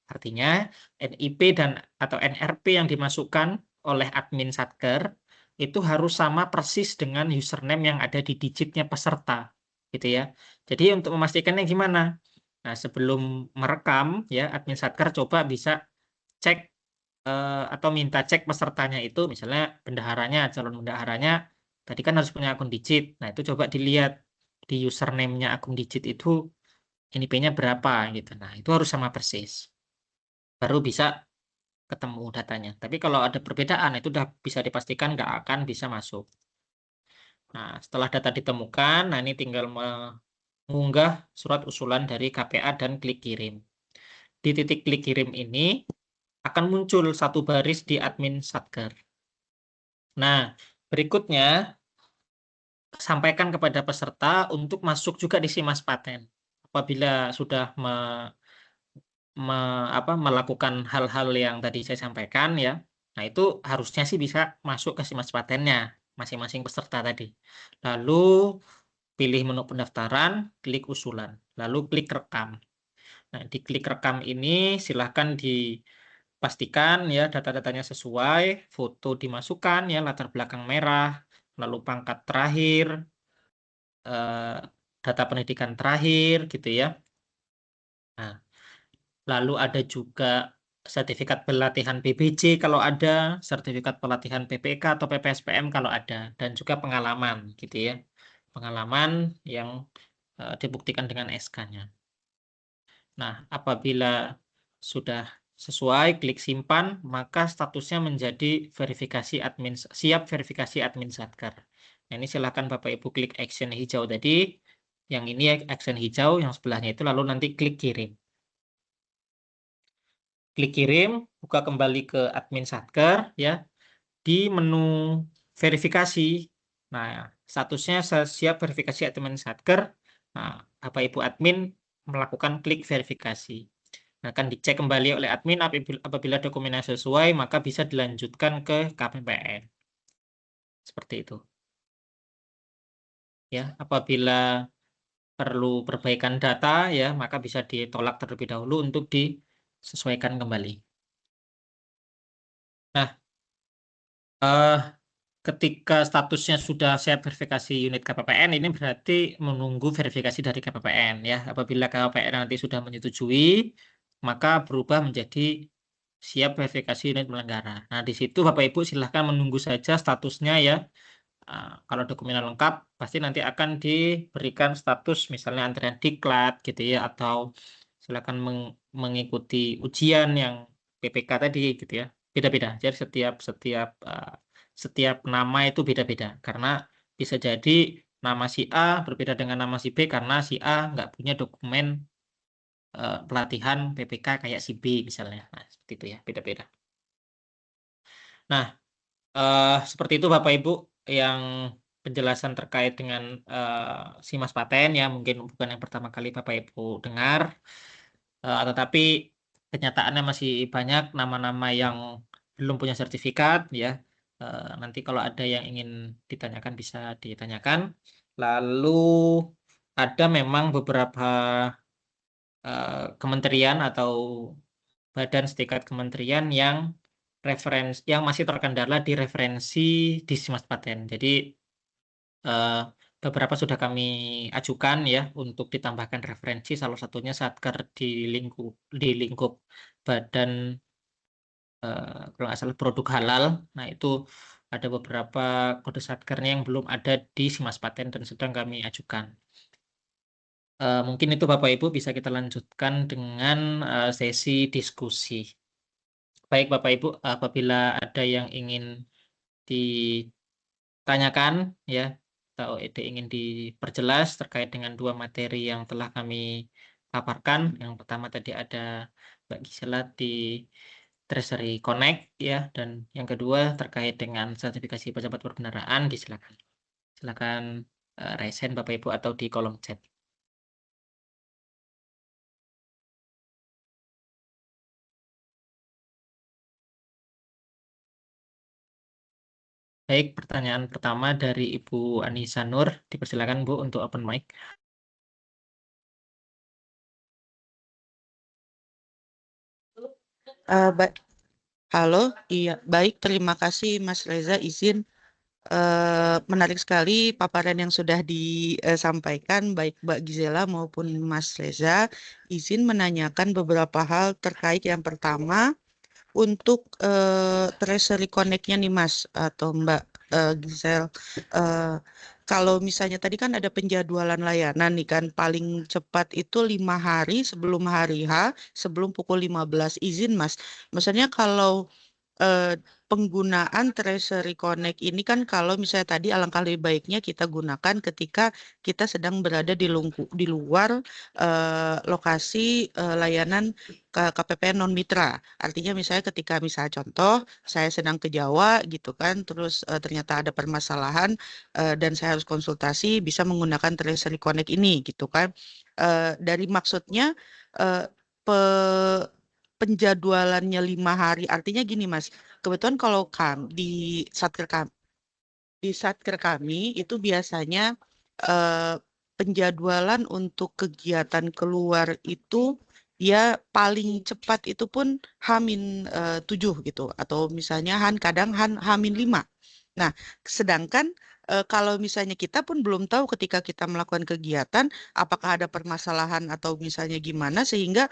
Artinya NIP dan atau NRP yang dimasukkan oleh admin Satker itu harus sama persis dengan username yang ada di digitnya peserta, gitu ya. Jadi untuk memastikannya gimana? Nah, sebelum merekam ya, admin Satker coba bisa cek atau minta cek pesertanya itu, misalnya bendaharanya, calon bendaharanya tadi kan harus punya akun digit. Nah, itu coba dilihat di username-nya akun digit itu NIP-nya berapa gitu. Nah, itu harus sama persis. Baru bisa ketemu datanya. Tapi kalau ada perbedaan itu udah bisa dipastikan nggak akan bisa masuk. Nah, setelah data ditemukan, nah ini tinggal mengunggah surat usulan dari KPA dan klik kirim. Di titik klik kirim ini akan muncul satu baris di admin Satker. Nah, berikutnya sampaikan kepada peserta untuk masuk juga di Simas Paten. Apabila sudah melakukan hal-hal yang tadi saya sampaikan ya, nah itu harusnya sih bisa masuk ke Simas Patennya masing-masing peserta tadi. Lalu pilih menu pendaftaran, klik usulan, lalu klik rekam. Nah, di klik rekam ini silahkan dipastikan ya data-datanya sesuai, foto dimasukkan ya, latar belakang merah, lalu pangkat terakhir, data pendidikan terakhir gitu ya. Nah, lalu ada juga sertifikat pelatihan PBJ kalau ada, sertifikat pelatihan PPK atau PPSPM kalau ada, dan juga pengalaman gitu ya. Pengalaman yang dibuktikan dengan SK-nya. Nah, apabila sudah sesuai, klik simpan, maka statusnya menjadi verifikasi admin, siap verifikasi admin Satker. Nah, ini silakan Bapak Ibu klik action hijau tadi, yang ini action hijau, yang sebelahnya itu lalu nanti klik kirim. Klik kirim, buka kembali ke admin Satker ya. Di menu verifikasi. Nah, statusnya siap verifikasi admin Satker. Nah, Bapak Ibu admin melakukan klik verifikasi. Nah, akan dicek kembali oleh admin apabila dokumennya sesuai, maka bisa dilanjutkan ke KPPN. Seperti itu. Ya, apabila perlu perbaikan data ya, maka bisa ditolak terlebih dahulu untuk disesuaikan kembali. Nah, ketika statusnya sudah siap verifikasi unit KPPN, ini berarti menunggu verifikasi dari KPPN ya. Apabila KPPN nanti sudah menyetujui, maka berubah menjadi siap verifikasi unit penyelenggara. Nah, di situ Bapak Ibu silahkan menunggu saja statusnya ya. Kalau dokumennya lengkap, pasti nanti akan diberikan status misalnya antrian diklat gitu ya, atau silakan mengikuti ujian yang PPK tadi gitu ya. Beda-beda. Jadi setiap nama itu beda-beda karena bisa jadi nama si A berbeda dengan nama si B karena si A nggak punya dokumen pelatihan PPK kayak si B misalnya. Nah, seperti itu ya, beda-beda. Nah, seperti itu Bapak Ibu yang penjelasan terkait dengan Simas Paten ya, mungkin bukan yang pertama kali Bapak Ibu dengar, tetapi kenyataannya masih banyak nama-nama yang belum punya sertifikat ya. Nanti kalau ada yang ingin ditanyakan bisa ditanyakan. Lalu ada memang beberapa kementerian atau badan setingkat kementerian yang yang masih terkendala di referensi di Simas Paten. Jadi eh, beberapa sudah kami ajukan ya untuk ditambahkan referensi, salah satunya Satker di lingkup badan kalau nggak salah produk halal. Nah itu ada beberapa kode Satkernya yang belum ada di Simas Paten dan sedang kami ajukan. Mungkin itu Bapak Ibu bisa kita lanjutkan dengan sesi diskusi. Baik Bapak Ibu, apabila ada yang ingin ditanyakan ya atau ingin diperjelas terkait dengan dua materi yang telah kami paparkan. Yang pertama tadi ada Mbak Gisela di Treasury Connect ya, dan yang kedua terkait dengan sertifikasi pejabat perbendaharaan, disilakan. Silakan raise hand Bapak Ibu atau di kolom chat. Baik, pertanyaan pertama dari Ibu Anissa Nur. Dipersilakan Bu untuk open mic. Halo, iya, baik. Terima kasih Mas Reza. Izin menarik sekali paparan yang sudah disampaikan baik Mbak Gizela maupun Mas Reza. Izin menanyakan beberapa hal terkait yang pertama untuk Treasury Connect-nya nih Mas atau Mbak Gisel. Eh, Kalau misalnya tadi kan ada penjadwalan layanan nih kan paling cepat itu 5 hari sebelum hari H sebelum pukul 15 izin Mas. Maksudnya kalau penggunaan Treasury Connect ini kan kalau misalnya tadi alangkah lebih baiknya kita gunakan ketika kita sedang berada di luar lokasi layanan KPPN non mitra. Artinya misalnya ketika misalnya contoh saya sedang ke Jawa gitu kan, terus ternyata ada permasalahan dan saya harus konsultasi bisa menggunakan Treasury Connect ini gitu kan. Dari maksudnya eh, pe- penjadwalannya 5 hari. Artinya gini Mas, kebetulan kalau di satker kami itu biasanya eh, penjadwalan untuk kegiatan keluar itu dia paling cepat itu pun H-7 gitu atau misalnya kadang H-5. Nah, sedangkan kalau misalnya kita pun belum tahu ketika kita melakukan kegiatan apakah ada permasalahan atau misalnya gimana sehingga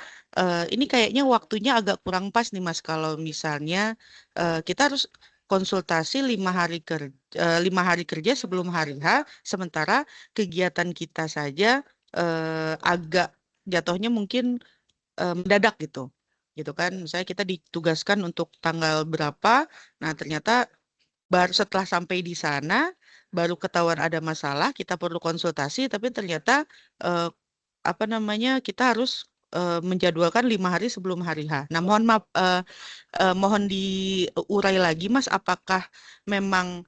ini kayaknya waktunya agak kurang pas nih Mas kalau misalnya kita harus konsultasi 5 hari kerja sebelum hari H, sementara kegiatan kita saja agak jatuhnya mungkin mendadak gitu kan. Misalnya kita ditugaskan untuk tanggal berapa, nah ternyata baru setelah sampai di sana baru ketahuan ada masalah, kita perlu konsultasi, tapi ternyata eh, apa namanya kita harus menjadwalkan 5 hari sebelum hari H. Nah, mohon maaf, mohon diurai lagi, Mas, apakah memang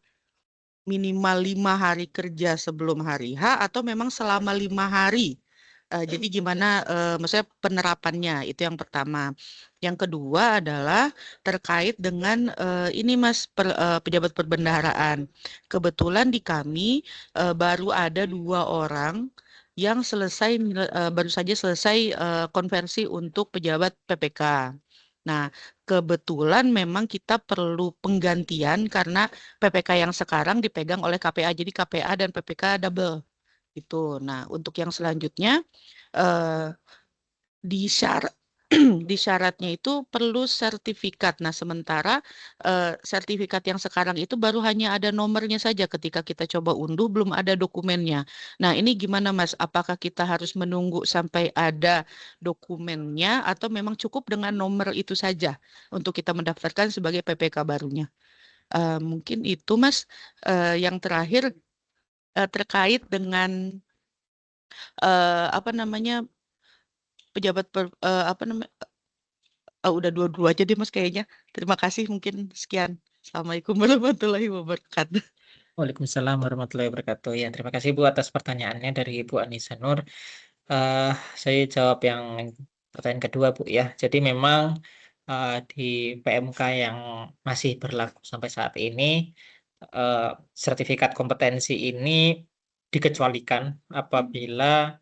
minimal 5 hari kerja sebelum hari H atau memang selama 5 hari? Jadi gimana, maksudnya penerapannya itu yang pertama. Yang kedua adalah terkait dengan ini Mas pejabat perbendaharaan. Kebetulan di kami baru ada 2 orang yang baru saja selesai konversi untuk pejabat PPK. Nah, kebetulan memang kita perlu penggantian karena PPK yang sekarang dipegang oleh KPA, jadi KPA dan PPK double itu. Nah, untuk yang selanjutnya eh, di syarat di syaratnya itu perlu sertifikat. Nah, sementara sertifikat yang sekarang itu baru hanya ada nomornya saja ketika kita coba unduh belum ada dokumennya. Nah, ini gimana Mas? Apakah kita harus menunggu sampai ada dokumennya atau memang cukup dengan nomor itu saja untuk kita mendaftarkan sebagai PPK barunya? Mungkin itu Mas. Yang terakhir terkait dengan apa namanya apa namanya udah dua-dua aja deh Mas kayaknya. Terima kasih mungkin sekian. Assalamualaikum warahmatullahi wabarakatuh. Waalaikumsalam warahmatullahi wabarakatuh. Ya, terima kasih Bu atas pertanyaannya dari Ibu Anissa Nur. Eh, saya jawab yang pertanyaan kedua Bu ya. Jadi memang di PMK yang masih berlaku sampai saat ini, sertifikat kompetensi ini dikecualikan apabila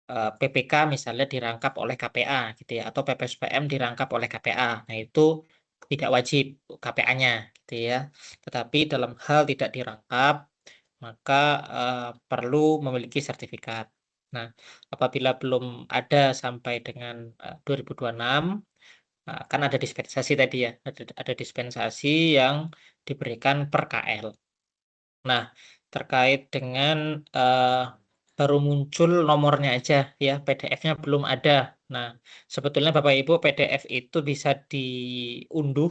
PPK misalnya dirangkap oleh KPA gitu ya, atau PPSPM dirangkap oleh KPA. Nah, itu tidak wajib KPA-nya gitu ya. Tetapi dalam hal tidak dirangkap, maka perlu memiliki sertifikat. Nah, apabila belum ada sampai dengan 2026, kan ada dispensasi tadi ya, ada dispensasi yang diberikan per KL. Nah, terkait dengan baru muncul nomornya aja ya, PDF-nya belum ada. Nah, sebetulnya Bapak Ibu PDF itu bisa diunduh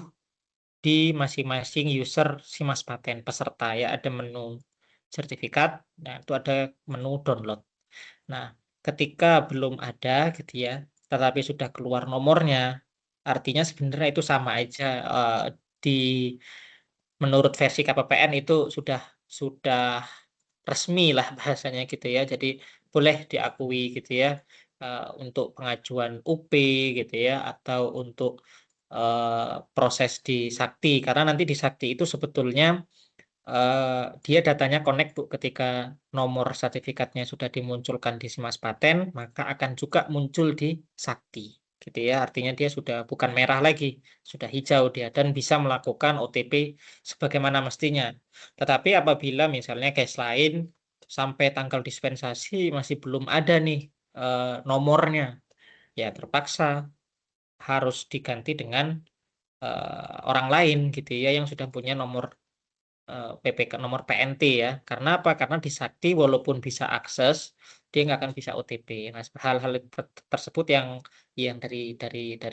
di masing-masing user Simas Paten peserta ya, ada menu sertifikat, nah itu ada menu download. Nah, ketika belum ada gitu ya, tetapi sudah keluar nomornya, artinya sebenarnya itu sama aja, di menurut versi KPPN itu sudah resmi lah bahasanya gitu ya. Jadi boleh diakui gitu ya, untuk pengajuan UP gitu ya, atau untuk proses di Sakti. Karena nanti di Sakti itu sebetulnya dia datanya connect Bu, ketika nomor sertifikatnya sudah dimunculkan di Simas Paten, maka akan juga muncul di Sakti. Gitu ya, artinya dia sudah bukan merah lagi, sudah hijau dia dan bisa melakukan OTP sebagaimana mestinya. Tetapi apabila misalnya case lain sampai tanggal dispensasi masih belum ada nih nomornya, ya terpaksa harus diganti dengan orang lain gitu ya yang sudah punya nomor PPK, nomor PNT ya. Karena apa? Karena di Sakti walaupun bisa akses, dia nggak akan bisa OTP. Nah, hal-hal tersebut yang dari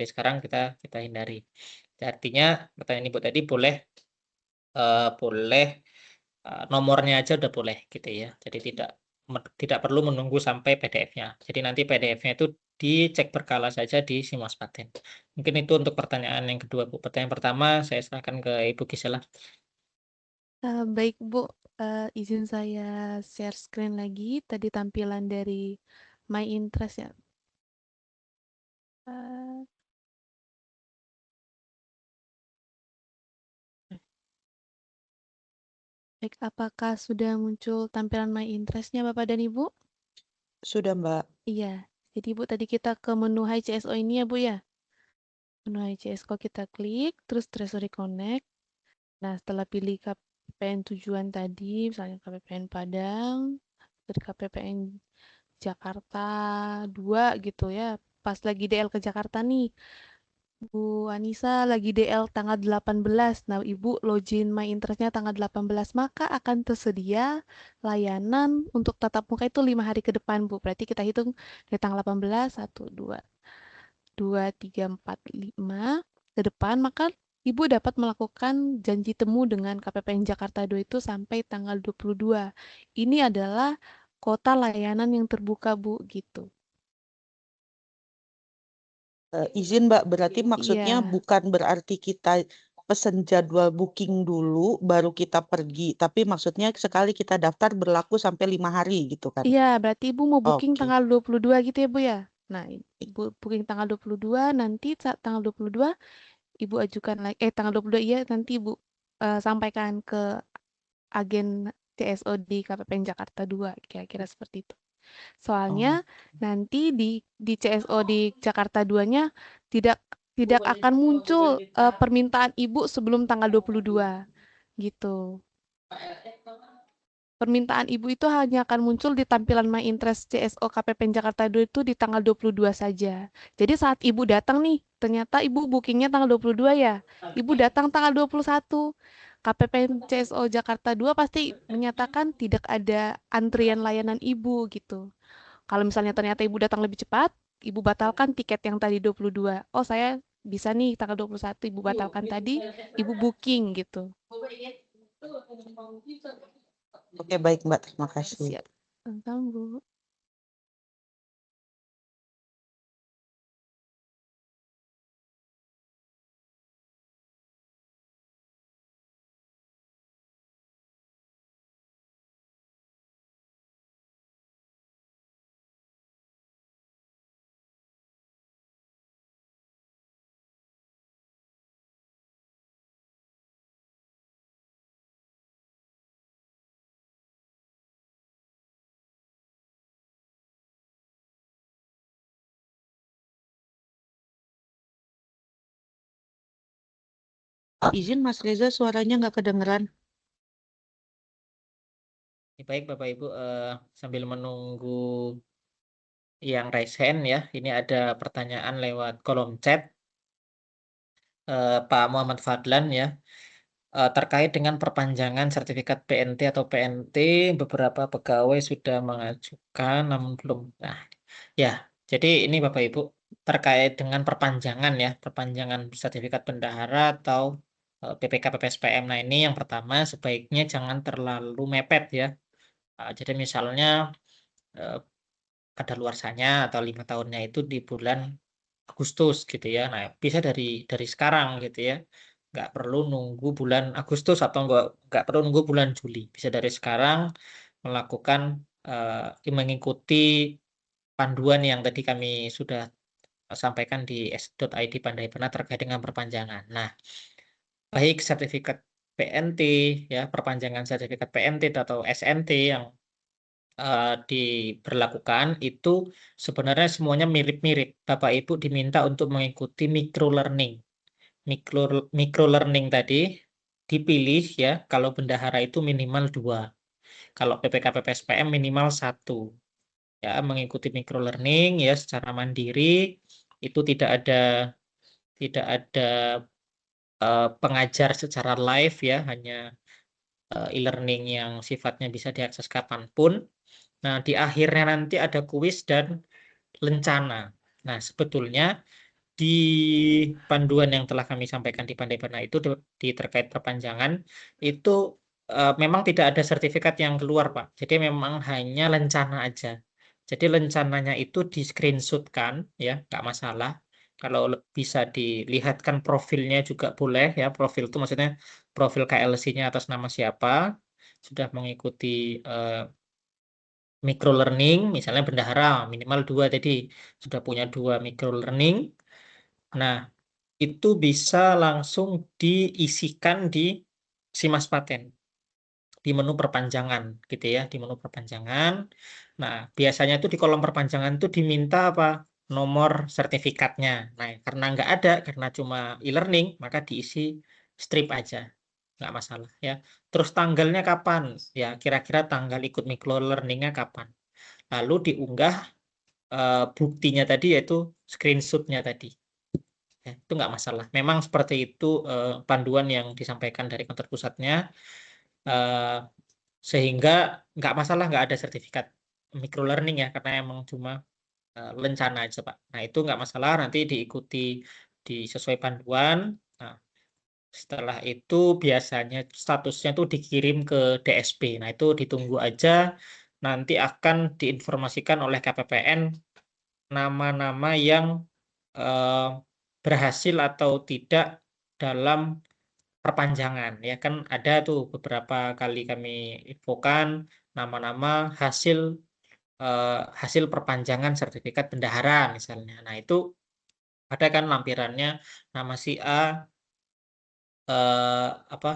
sekarang kita kita hindari. Artinya pertanyaan Ibu tadi boleh nomornya aja udah boleh gitu ya. Jadi tidak perlu menunggu sampai PDF-nya. Jadi nanti PDF-nya itu dicek berkala saja di Simas Paten. Mungkin itu untuk pertanyaan yang kedua, Bu. Pertanyaan pertama saya serahkan ke Ibu Gisela. Baik, Bu. Izin saya share screen lagi. Tadi tampilan dari My Interest ya. Eh, Baik, apakah sudah muncul tampilan My Interest-nya Bapak dan Ibu? Sudah, Mbak. Iya. Jadi Bu, tadi kita ke menu HCSO ini ya Bu ya. Menu HCSO kita klik, terus Treasury Connect. Nah, setelah pilih KPPN tujuan tadi, misalnya KPPN Padang, dari KPPN Jakarta 2 gitu ya. Pas lagi DL ke Jakarta nih, Bu Anissa lagi DL tanggal 18. Nah, Ibu login My Interest-nya tanggal 18, maka akan tersedia layanan untuk tatap muka itu 5 hari ke depan, Bu. Berarti kita hitung dari tanggal 18, 1, 2, 2, 3, 4, 5 ke depan, maka Ibu dapat melakukan janji temu dengan KPPN Jakarta 2 itu sampai tanggal 22. Ini adalah kota layanan yang terbuka, Bu, gitu. Izin Mbak, berarti maksudnya Iya. bukan berarti kita pesen jadwal booking dulu, baru kita pergi. Tapi maksudnya sekali kita daftar berlaku sampai 5 hari gitu kan? Iya, berarti Ibu mau booking Oke. tanggal 22 gitu ya, Bu ya? Nah, Ibu booking tanggal 22, nanti saat tanggal 22, Ibu ajukan lagi, tanggal 22 iya, nanti Ibu sampaikan ke agen CSO di KPPN Jakarta 2, kira-kira seperti itu. Soalnya Oh. nanti di CSO di Jakarta 2-nya tidak tidak akan muncul permintaan Ibu sebelum tanggal 22, gitu. Permintaan Ibu itu hanya akan muncul di tampilan My Interest CSO KPPN Jakarta 2 itu di tanggal 22 saja. Jadi saat Ibu datang nih, ternyata Ibu bookingnya tanggal 22 ya. Ibu datang tanggal 21. KPPN CSO Jakarta 2 pasti menyatakan tidak ada antrian layanan Ibu gitu. Kalau misalnya ternyata Ibu datang lebih cepat, Ibu batalkan tiket yang tadi 22. Oh, saya bisa nih tanggal 21 Ibu batalkan tadi, Ibu booking gitu. Oke, baik Mbak, terima kasih. Siap. Sama, Bu. Izin Mas Reza, suaranya nggak kedengeran. Baik Bapak Ibu, sambil menunggu yang raise hand ya, ini ada pertanyaan lewat kolom chat. Pak Muhammad Fadlan ya, terkait dengan perpanjangan sertifikat PNT atau PNT, beberapa pegawai sudah mengajukan namun belum. Nah, ya, jadi ini Bapak Ibu terkait dengan perpanjangan ya, perpanjangan sertifikat bendahara atau PPK PPSPM. Nah, ini yang pertama sebaiknya jangan terlalu mepet ya. Jadi misalnya eh, kadaluarsanya atau 5 tahunnya itu di bulan Agustus gitu ya. Nah, bisa dari sekarang gitu ya. Nggak perlu nunggu bulan Agustus atau nggak perlu nunggu bulan Juli. Bisa dari sekarang melakukan mengikuti panduan yang tadi kami sudah sampaikan di s.id Pandaipena terkait dengan perpanjangan. Nah, baik sertifikat PNT ya, perpanjangan sertifikat PNT atau SNT yang diberlakukan itu sebenarnya semuanya mirip-mirip. Bapak Ibu diminta untuk mengikuti micro learning. Micro learning tadi dipilih ya, kalau bendahara itu minimal 2. Kalau PPK PPSPM minimal 1. Ya, mengikuti micro learning ya secara mandiri itu tidak ada pengajar secara live ya, hanya e-learning yang sifatnya bisa diakses kapanpun. Nah, di akhirnya nanti ada kuis dan lencana. Nah, sebetulnya di panduan yang telah kami sampaikan di Pandaipena itu di terkait perpanjangan itu memang tidak ada sertifikat yang keluar, Pak. Jadi memang hanya lencana aja. Jadi lencananya itu di screenshotkan ya, nggak masalah. Kalau bisa dilihatkan profilnya juga boleh ya. Profil itu maksudnya profil KLC-nya atas nama siapa, sudah mengikuti micro learning, misalnya bendahara minimal 2 tadi, sudah punya 2 micro learning. Nah, itu bisa langsung diisikan di Simas Paten, di menu perpanjangan gitu ya, di menu perpanjangan. Nah, biasanya itu di kolom perpanjangan itu diminta apa? Nomor sertifikatnya. Nah, karena nggak ada, karena cuma e-learning, maka diisi strip aja. Nggak masalah ya. Terus tanggalnya kapan? Ya, kira-kira tanggal ikut micro learningnya kapan? Lalu diunggah buktinya tadi yaitu screenshotnya tadi. Ya, itu nggak masalah. Memang seperti itu panduan yang disampaikan dari kantor pusatnya, eh, sehingga nggak masalah nggak ada sertifikat micro learning ya, karena emang cuma lencana aja Pak. Nah itu nggak masalah, nanti diikuti di sesuai panduan. Nah, setelah itu biasanya statusnya tuh dikirim ke DSP. Nah itu ditunggu aja, nanti akan diinformasikan oleh KPPN nama-nama yang eh, berhasil atau tidak dalam perpanjangan ya, kan ada tuh beberapa kali kami infokan nama-nama hasil perpanjangan sertifikat bendahara misalnya. Nah itu ada kan lampirannya nama si A apa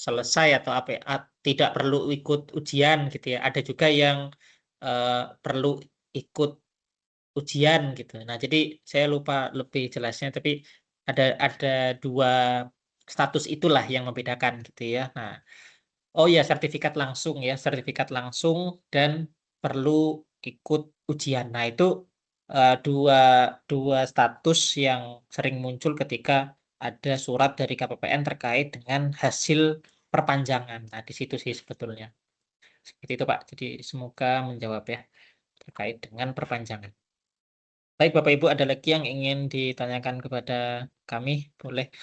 selesai atau apa ya, tidak perlu ikut ujian gitu ya. Ada juga yang perlu ikut ujian gitu. Nah, jadi saya lupa lebih jelasnya, tapi ada 2 status itulah yang membedakan gitu ya. Nah, oh ya sertifikat langsung dan perlu ikut ujian. Nah, itu dua dua status yang sering muncul ketika ada surat dari KPPN terkait dengan hasil perpanjangan. Nah, di situ sih sebetulnya. Seperti itu, Pak. Jadi semoga menjawab ya terkait dengan perpanjangan. Baik, Bapak Ibu, ada lagi yang ingin ditanyakan kepada kami, boleh,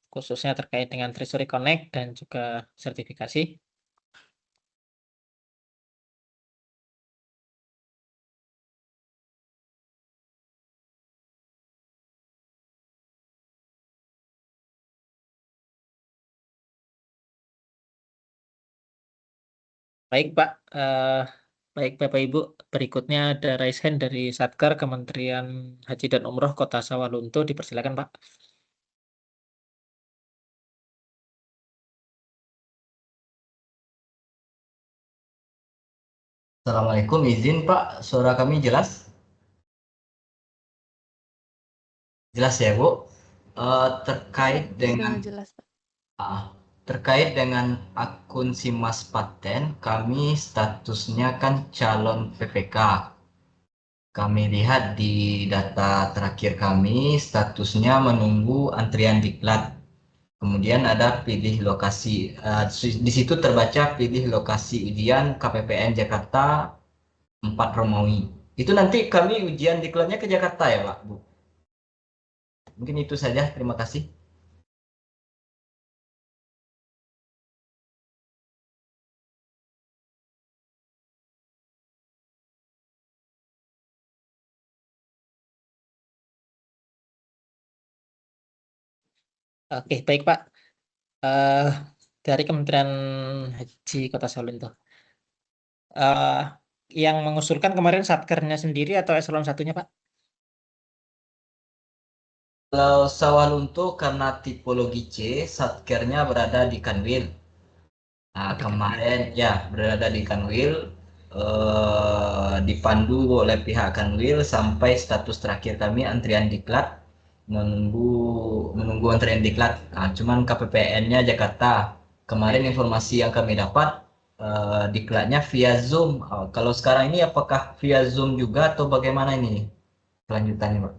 khususnya terkait dengan Treasury Connect dan juga sertifikasi. Baik, Pak. Baik, Bapak Ibu, berikutnya ada raise hand dari Satker Kementerian Haji dan Umroh Kota Sawalunto. Dipersilakan, Pak. Assalamualaikum, izin Pak, suara kami jelas? Jelas ya Bu? Terkait dengan Sudah jelas, Pak. terkait dengan akun Simas Paten, kami statusnya kan calon PPK. Kami lihat di data terakhir kami, statusnya menunggu antrian diklat. Kemudian ada pilih lokasi. Di situ terbaca pilih lokasi ujian KPPN Jakarta 4 Romawi. Itu nanti kami ujian diklatnya ke Jakarta ya, Pak, Bu? Mungkin itu saja. Terima kasih. Oke, baik Pak. Eh, dari Kementerian Haji Kota Solo itu, yang mengusulkan kemarin satkernya sendiri atau eselon satunya Pak? Kalau Sawalunto karena tipologi C, satkernya berada di Kanwil. Nah, Oh, di Kanwil. kemarin ya berada di Kanwil, dipandu oleh pihak Kanwil sampai status terakhir kami antrian diklat, menunggu antrian diklat. Nah, cuman KPPN-nya Jakarta. Kemarin informasi yang kami dapat diklatnya via Zoom. Kalau sekarang ini apakah via Zoom juga atau bagaimana ini kelanjutannya, Pak?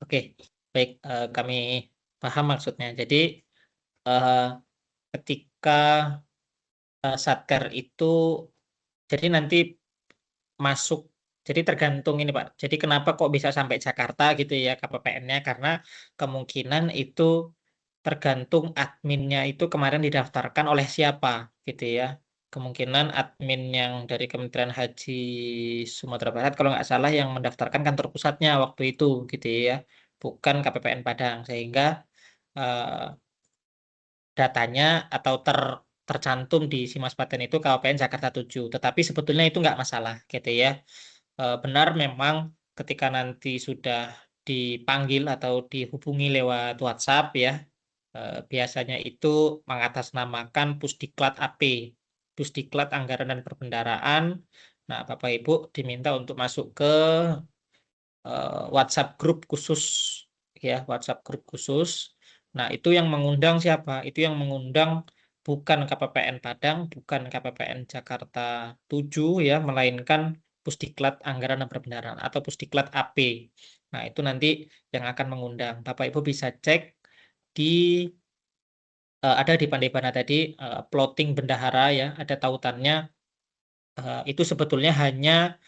Oke, baik. Kami paham maksudnya. Jadi eh, ketika satker itu, jadi nanti masuk. Jadi tergantung ini Pak. Jadi kenapa kok bisa sampai Jakarta gitu ya KPPN-nya? Karena kemungkinan itu tergantung adminnya itu kemarin didaftarkan oleh siapa gitu ya. Kemungkinan admin yang dari Kementerian Haji Sumatera Barat kalau nggak salah yang mendaftarkan kantor pusatnya waktu itu gitu ya. Bukan KPPN Padang. Sehingga eh, datanya atau tercantum di Simas Paten itu KPPN Jakarta 7. Tetapi sebetulnya itu nggak masalah gitu ya. Benar memang ketika nanti sudah dipanggil atau dihubungi lewat WhatsApp ya, biasanya itu mengatasnamakan Pusdiklat AP, Pusdiklat Anggaran dan Perbendaharaan. Nah, Bapak Ibu diminta untuk masuk ke WhatsApp grup khusus ya, WhatsApp grup khusus. Nah, itu yang mengundang siapa? Itu yang mengundang bukan KPPN Padang, bukan KPPN Jakarta 7 ya, melainkan Pusdiklat Anggaran dan Perbendaharaan atau Pusdiklat AP. Nah, itu nanti yang akan mengundang. Bapak Ibu bisa cek di ada di Pandai tadi plotting bendahara ya, ada tautannya. Itu sebetulnya hanya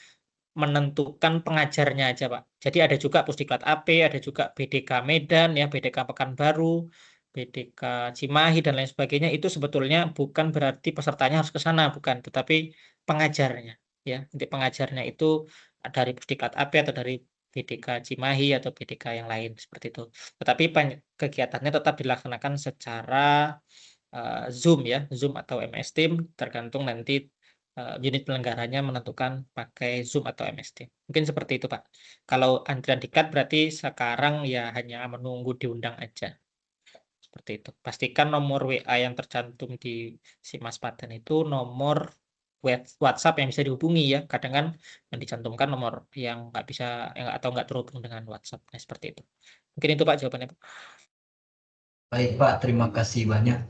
menentukan pengajarnya aja, Pak. Jadi ada juga Pusdiklat AP, ada juga BDK Medan, ya, BDK Pekanbaru, BDK Cimahi, dan lain sebagainya. Itu sebetulnya bukan berarti pesertanya harus ke sana, bukan. Tetapi pengajarnya. Ya, nanti pengajarnya itu dari Pusdiklat AP atau dari BDK Cimahi atau BDK yang lain, seperti itu. Tetapi kegiatannya tetap dilaksanakan secara Zoom ya, Zoom atau MS Team, tergantung nanti unit penyelenggaranya menentukan pakai Zoom atau MS Team. Mungkin seperti itu, Pak. Kalau antrian diklat berarti sekarang ya hanya menunggu diundang aja. Seperti itu. Pastikan nomor WA yang tercantum di Simas Paten itu nomor WhatsApp yang bisa dihubungi ya. Kadang kan yang dicantumkan nomor yang nggak bisa yang atau nggak terhubung dengan WhatsApp. Nah, seperti itu. Mungkin itu Pak jawabannya, Pak. Baik, Pak. Terima kasih banyak.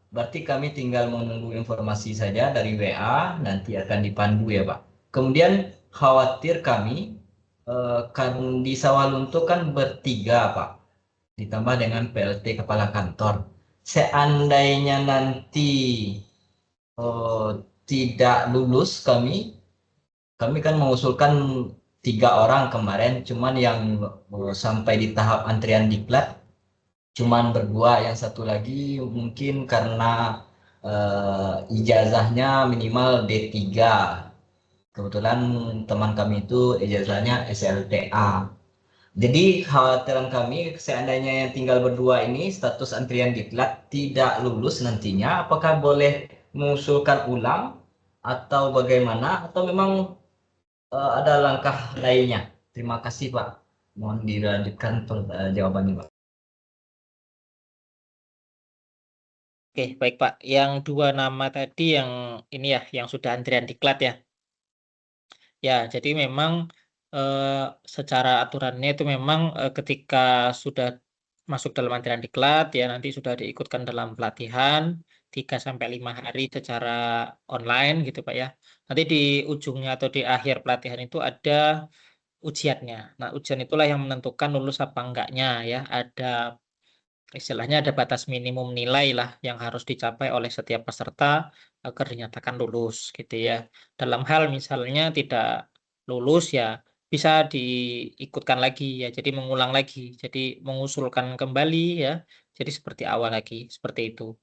Berarti kami tinggal menunggu informasi saja dari WA, nanti akan dipandu ya, Pak. Kemudian khawatir kami, kan di Sawalunto kan bertiga, Pak. Ditambah dengan PLT Kepala Kantor. Seandainya nanti eh, tidak lulus kami kan mengusulkan 3 orang kemarin, cuman yang sampai di tahap antrian diklat cuman berdua, yang satu lagi mungkin karena ijazahnya minimal D3. Kebetulan teman kami itu ijazahnya SLTA. Jadi khawatiran kami seandainya yang tinggal berdua ini status antrian diklat tidak lulus nantinya, apakah boleh mengusulkan ulang atau bagaimana, atau memang ada langkah lainnya? Terima kasih Pak. Mohon dilanjutkan jawabannya Pak. Oke, baik Pak. Yang 2 nama tadi yang ini ya, yang sudah antrian diklat ya. Ya, jadi memang secara aturannya itu memang ketika sudah masuk dalam antrian diklat ya nanti sudah diikutkan dalam pelatihan 3-5 hari secara online gitu Pak ya. Nanti di ujungnya atau di akhir pelatihan itu ada ujiannya. Nah, ujian itulah yang menentukan lulus apa enggaknya ya. Ada istilahnya ada batas minimum nilai lah yang harus dicapai oleh setiap peserta agar dinyatakan lulus gitu ya. Dalam hal misalnya tidak lulus ya bisa diikutkan lagi ya, jadi mengulang lagi, jadi mengusulkan kembali ya, jadi seperti awal lagi, seperti itu.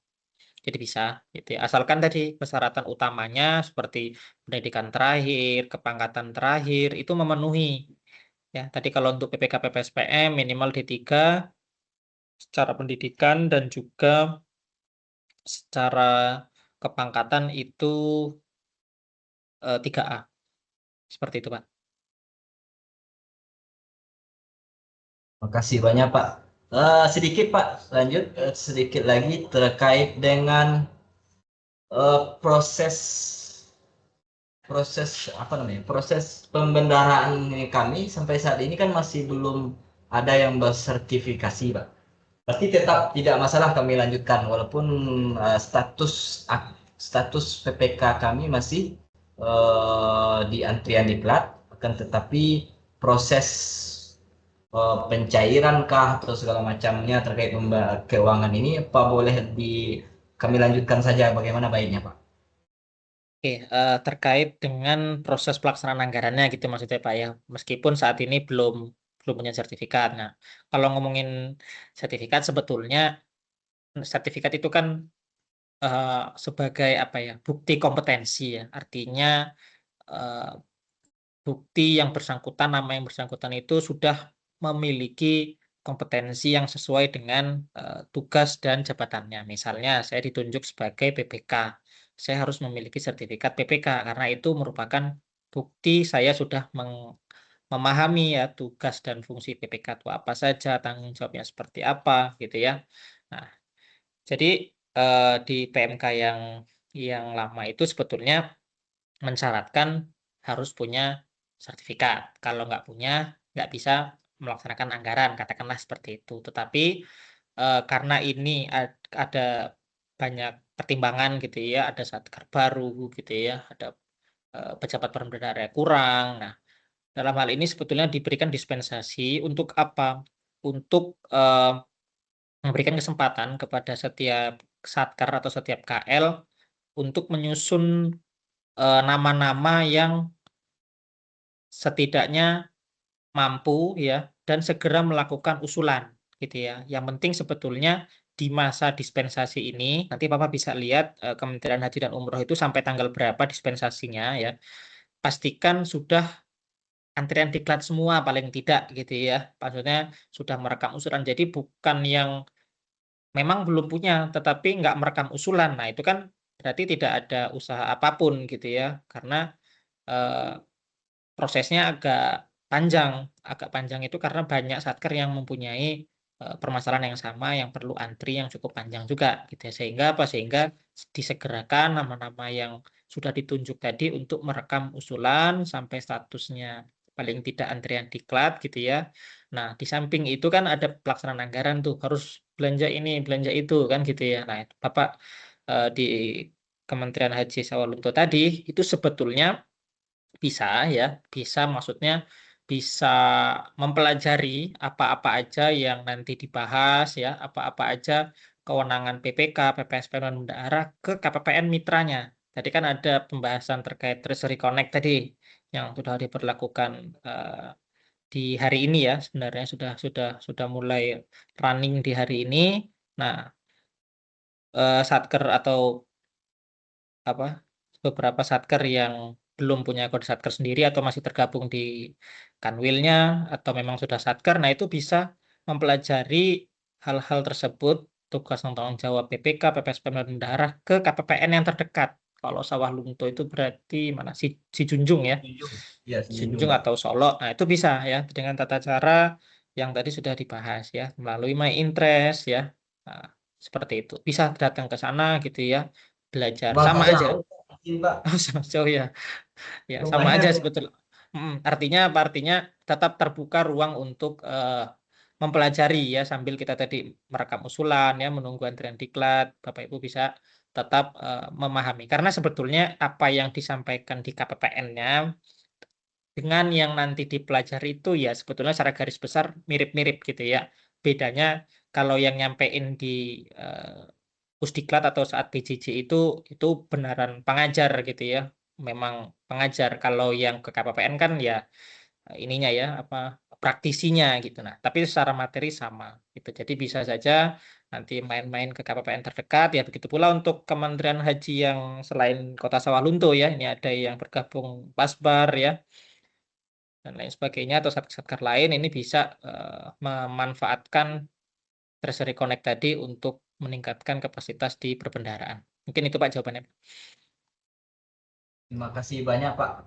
Jadi bisa gitu ya. Asalkan tadi persyaratan utamanya seperti pendidikan terakhir, kepangkatan terakhir itu memenuhi. Ya, tadi kalau untuk PPK PPSPM minimal D3 secara pendidikan dan juga secara kepangkatan itu 3A. Seperti itu, Pak. Makasih banyak Pak. Sedikit Pak, lanjut sedikit lagi terkait dengan proses proses pembendaharaan kami sampai saat ini kan masih belum ada yang bersertifikasi Pak. Berarti tetap tidak masalah kami lanjutkan walaupun status PPK kami masih di antrian diklat, akan tetapi proses pencairan kah atau segala macamnya terkait keuangan ini apa boleh kami lanjutkan saja, bagaimana baiknya Pak? Oke, terkait dengan proses pelaksanaan anggarannya gitu maksudnya Pak ya. Meskipun saat ini belum punya sertifikat. Nah, kalau ngomongin sertifikat sebetulnya sertifikat itu kan sebagai apa ya? Bukti kompetensi ya. Artinya bukti yang bersangkutan, nama yang bersangkutan itu sudah memiliki kompetensi yang sesuai dengan tugas dan jabatannya. Misalnya saya ditunjuk sebagai PPK, saya harus memiliki sertifikat PPK karena itu merupakan bukti saya sudah memahami ya tugas dan fungsi PPK itu apa saja, tanggung jawabnya seperti apa gitu ya. Nah, jadi di PMK yang lama itu sebetulnya mensyaratkan harus punya sertifikat. Kalau nggak punya, nggak bisa melaksanakan anggaran, katakanlah seperti itu. Tetapi karena ini ada banyak pertimbangan gitu ya, ada satker baru gitu ya, ada pejabat pemberdayaan kurang. Nah, dalam hal ini sebetulnya diberikan dispensasi untuk apa? Untuk memberikan kesempatan kepada setiap satker atau setiap KL untuk menyusun nama-nama yang setidaknya mampu ya dan segera melakukan usulan gitu ya. Yang penting sebetulnya di masa dispensasi ini nanti Bapak bisa lihat Kementerian Haji dan Umroh itu sampai tanggal berapa dispensasinya ya. Pastikan sudah antrian diklat semua paling tidak gitu ya. Maksudnya sudah merekam usulan. Jadi bukan yang memang belum punya tetapi nggak merekam usulan. Nah, itu kan berarti tidak ada usaha apapun gitu ya. Karena eh, prosesnya agak panjang itu karena banyak satker yang mempunyai permasalahan yang sama yang perlu antri yang cukup panjang juga gitu ya. Sehingga disegerakan nama-nama yang sudah ditunjuk tadi untuk merekam usulan sampai statusnya paling tidak antrian diklat gitu ya. Nah, di samping itu kan ada pelaksanaan anggaran tuh harus belanja ini, belanja itu kan gitu ya. Nah, Bapak di Kementerian Haji Sawalunto tadi itu sebetulnya bisa maksudnya bisa mempelajari apa-apa aja yang nanti dibahas ya, apa-apa aja kewenangan PPK, PPSPM dan bendahara ke KPPN mitranya. Tadi kan ada pembahasan terkait Treasury Connect tadi yang sudah diberlakukan di hari ini ya, sebenarnya sudah mulai running di hari ini. Nah, satker atau apa beberapa satker yang belum punya kode satker sendiri atau masih tergabung di kanwilnya atau memang sudah satker, nah itu bisa mempelajari hal-hal tersebut tugas dan tanggung jawab PPK, PPSPM dan bendahara ke KPPN yang terdekat. Kalau Sawah Lunto itu berarti mana si Junjung ya, Ya, Junjung atau Solo. Nah itu bisa ya dengan tata cara yang tadi sudah dibahas ya melalui My Interest ya. Nah, seperti itu bisa datang ke sana gitu ya belajar sama aja. Pak. Oh, sama jauh ya. Ya, sama Rumahnya aja sebetulnya. Artinya apa? Artinya tetap terbuka ruang untuk mempelajari ya sambil kita tadi merekam usulan ya, menunggu antrian diklat, Bapak Ibu bisa tetap memahami. Karena sebetulnya apa yang disampaikan di KPPN-nya dengan yang nanti dipelajari itu ya sebetulnya secara garis besar mirip-mirip gitu ya. Bedanya kalau yang nyampein di Pusdiklat atau saat PJJ itu benaran pengajar gitu ya. Memang pengajar. Kalau yang ke KPPN kan ya ininya ya apa praktisinya gitu. Nah, tapi secara materi sama gitu. Jadi bisa saja nanti main-main ke KPPN terdekat ya. Begitu pula untuk Kementerian Haji yang selain Kota Sawalunto ya, ini ada yang bergabung Pasbar ya dan lain sebagainya atau satker lain ini bisa memanfaatkan Treasury Connect tadi untuk meningkatkan kapasitas di perbendaharaan. Mungkin itu Pak jawabannya. Terima kasih banyak Pak.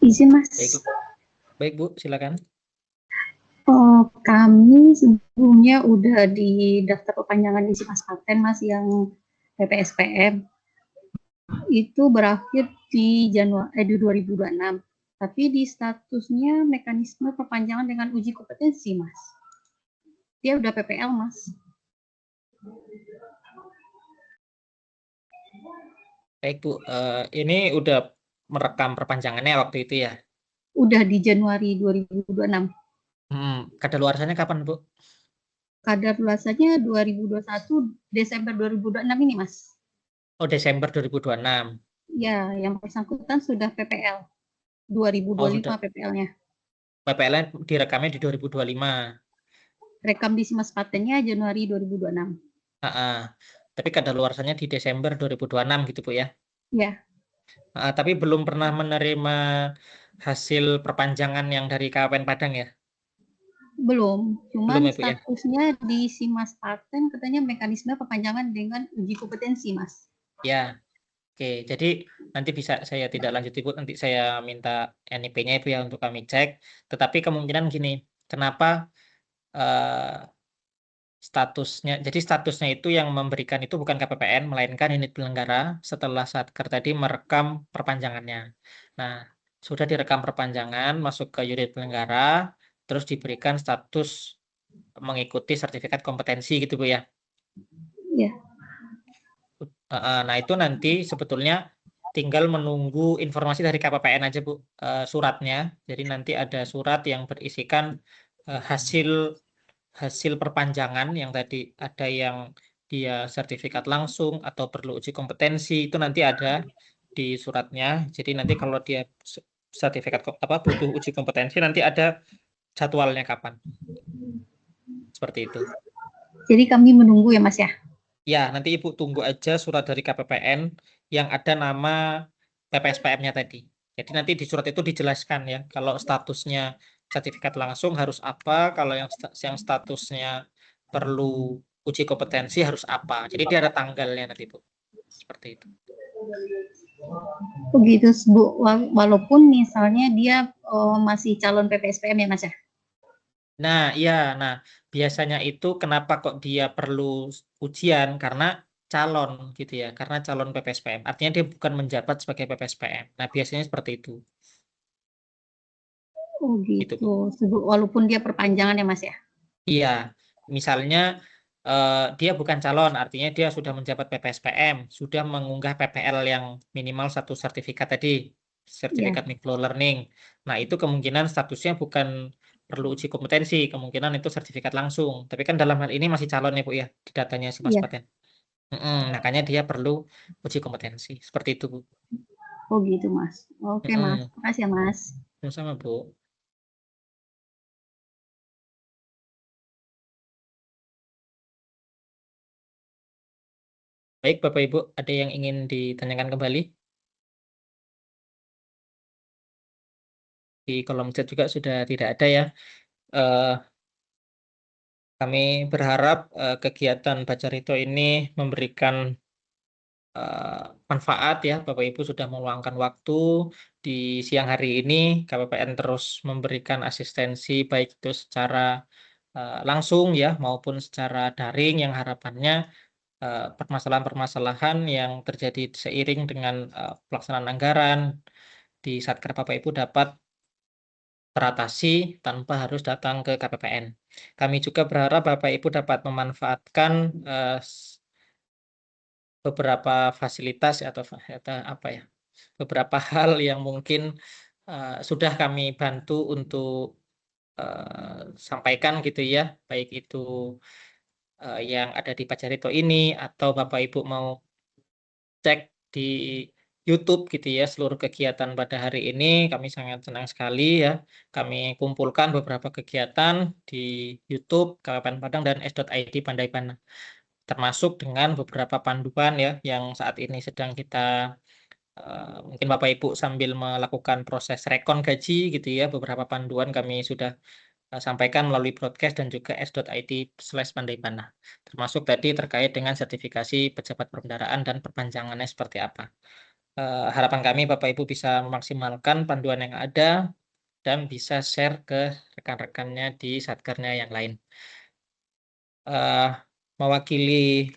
Izin Mas. Baik Bu, silakan. Kami sebelumnya udah di daftar perpanjangan isi mas paten Mas yang PPSPM. Itu berakhir di Januari 2026. Tapi di statusnya mekanisme perpanjangan dengan uji kompetensi Mas. Dia udah PPL Mas. Baik Bu, ini udah merekam perpanjangannya waktu itu ya? Udah di Januari 2026. Kadaluarsanya kapan Bu? Kadaluarsanya 2021 Desember 2026 ini Mas. Oh Desember 2026. Ya, yang bersangkutan sudah PPL. 2025 PPL-nya. PPL-nya direkamnya di 2025. Rekam di Simas Patennya Januari 2026. Tapi kadaluarsanya di Desember 2026 gitu Bu ya? Ya. Tapi belum pernah menerima hasil perpanjangan yang dari KPPN Padang ya? Belum, cuman belum ya, Bu, ya? statusnya di Simas Paten katanya mekanisme perpanjangan dengan uji kompetensi Mas. Ya, oke. Jadi nanti bisa saya tidak lanjuti Bu, nanti saya minta NIP-nya itu ya untuk kami cek. Tetapi kemungkinan gini, kenapa statusnya, jadi statusnya itu yang memberikan itu bukan KPPN, melainkan unit penyelenggara setelah Satker tadi merekam perpanjangannya. Nah, sudah direkam perpanjangan, masuk ke unit penyelenggara, terus diberikan status mengikuti sertifikat kompetensi gitu Bu ya? Iya. Nah, itu nanti sebetulnya tinggal menunggu informasi dari KPPN aja Bu, suratnya. Jadi nanti ada surat yang berisikan hasil perpanjangan yang tadi ada yang dia sertifikat langsung atau perlu uji kompetensi, itu nanti ada di suratnya. Jadi nanti kalau dia sertifikat butuh uji kompetensi nanti ada jadwalnya kapan. Seperti itu. Jadi kami menunggu ya Mas ya? Ya, nanti Ibu tunggu aja surat dari KPPN yang ada nama PPSPM-nya tadi. Jadi nanti di surat itu dijelaskan ya, kalau statusnya sertifikat langsung harus apa, kalau yang statusnya perlu uji kompetensi harus apa. Jadi dia ada tanggalnya nanti Bu. Seperti itu. Begitu Bu, walaupun misalnya dia masih calon PPSPM ya Mas ya? Nah, iya. Nah, biasanya itu kenapa kok dia perlu ujian? Karena calon gitu ya, karena calon PPSPM. Artinya dia bukan menjabat sebagai PPSPM. Nah, biasanya seperti itu. Oh gitu. Walaupun dia perpanjangan ya Mas ya? Iya, misalnya dia bukan calon, artinya dia sudah menjabat PPSPM, sudah mengunggah PPL yang minimal satu sertifikat tadi, sertifikat microlearning. Nah, itu kemungkinan statusnya bukan perlu uji kompetensi, kemungkinan itu sertifikat langsung. Tapi kan dalam hal ini masih calon ya Bu ya, di datanya Simas Paten. Makanya dia perlu uji kompetensi. Seperti itu Bu. Oh gitu Mas. Oke Mas, makasih ya Mas. Sama Bu. Baik Bapak Ibu, ada yang ingin ditanyakan kembali? Di kolom chat juga sudah tidak ada ya. Kami berharap kegiatan Bacarito ini memberikan manfaat ya. Bapak Ibu sudah meluangkan waktu di siang hari ini. KPPN terus memberikan asistensi baik itu secara langsung ya maupun secara daring, yang harapannya permasalahan-permasalahan yang terjadi seiring dengan pelaksanaan anggaran di Satker Bapak Ibu dapat teratasi tanpa harus datang ke KPPN. Kami juga berharap Bapak Ibu dapat memanfaatkan beberapa fasilitas atau apa ya, beberapa hal yang mungkin sudah kami bantu untuk sampaikan gitu ya, baik itu yang ada di Pajarito ini atau Bapak Ibu mau cek di YouTube gitu ya seluruh kegiatan pada hari ini. Kami sangat senang sekali ya. Kami kumpulkan beberapa kegiatan di YouTube Kabupaten Padang dan s.id Pandai Panah, termasuk dengan beberapa panduan ya yang saat ini sedang kita mungkin Bapak Ibu sambil melakukan proses rekon gaji gitu ya, beberapa panduan kami sudah sampaikan melalui broadcast dan juga s.id/Pandai Panah, termasuk tadi terkait dengan sertifikasi pejabat perbendaharaan dan perpanjangannya seperti apa. Harapan kami Bapak Ibu bisa memaksimalkan panduan yang ada dan bisa share ke rekan-rekannya di satkernya yang lain. Mewakili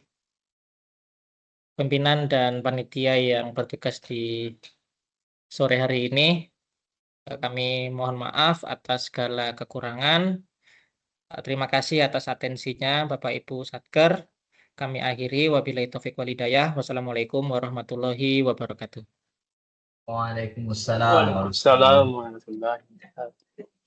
pimpinan dan panitia yang bertugas di sore hari ini, kami mohon maaf atas segala kekurangan. Terima kasih atas atensinya Bapak Ibu Satker. Kami akhiri, wabillahi taufik walhidayah. Wassalamualaikum warahmatullahi wabarakatuh. Waalaikumsalam Waalaikumsalam warahmatullahi wabarakatuh.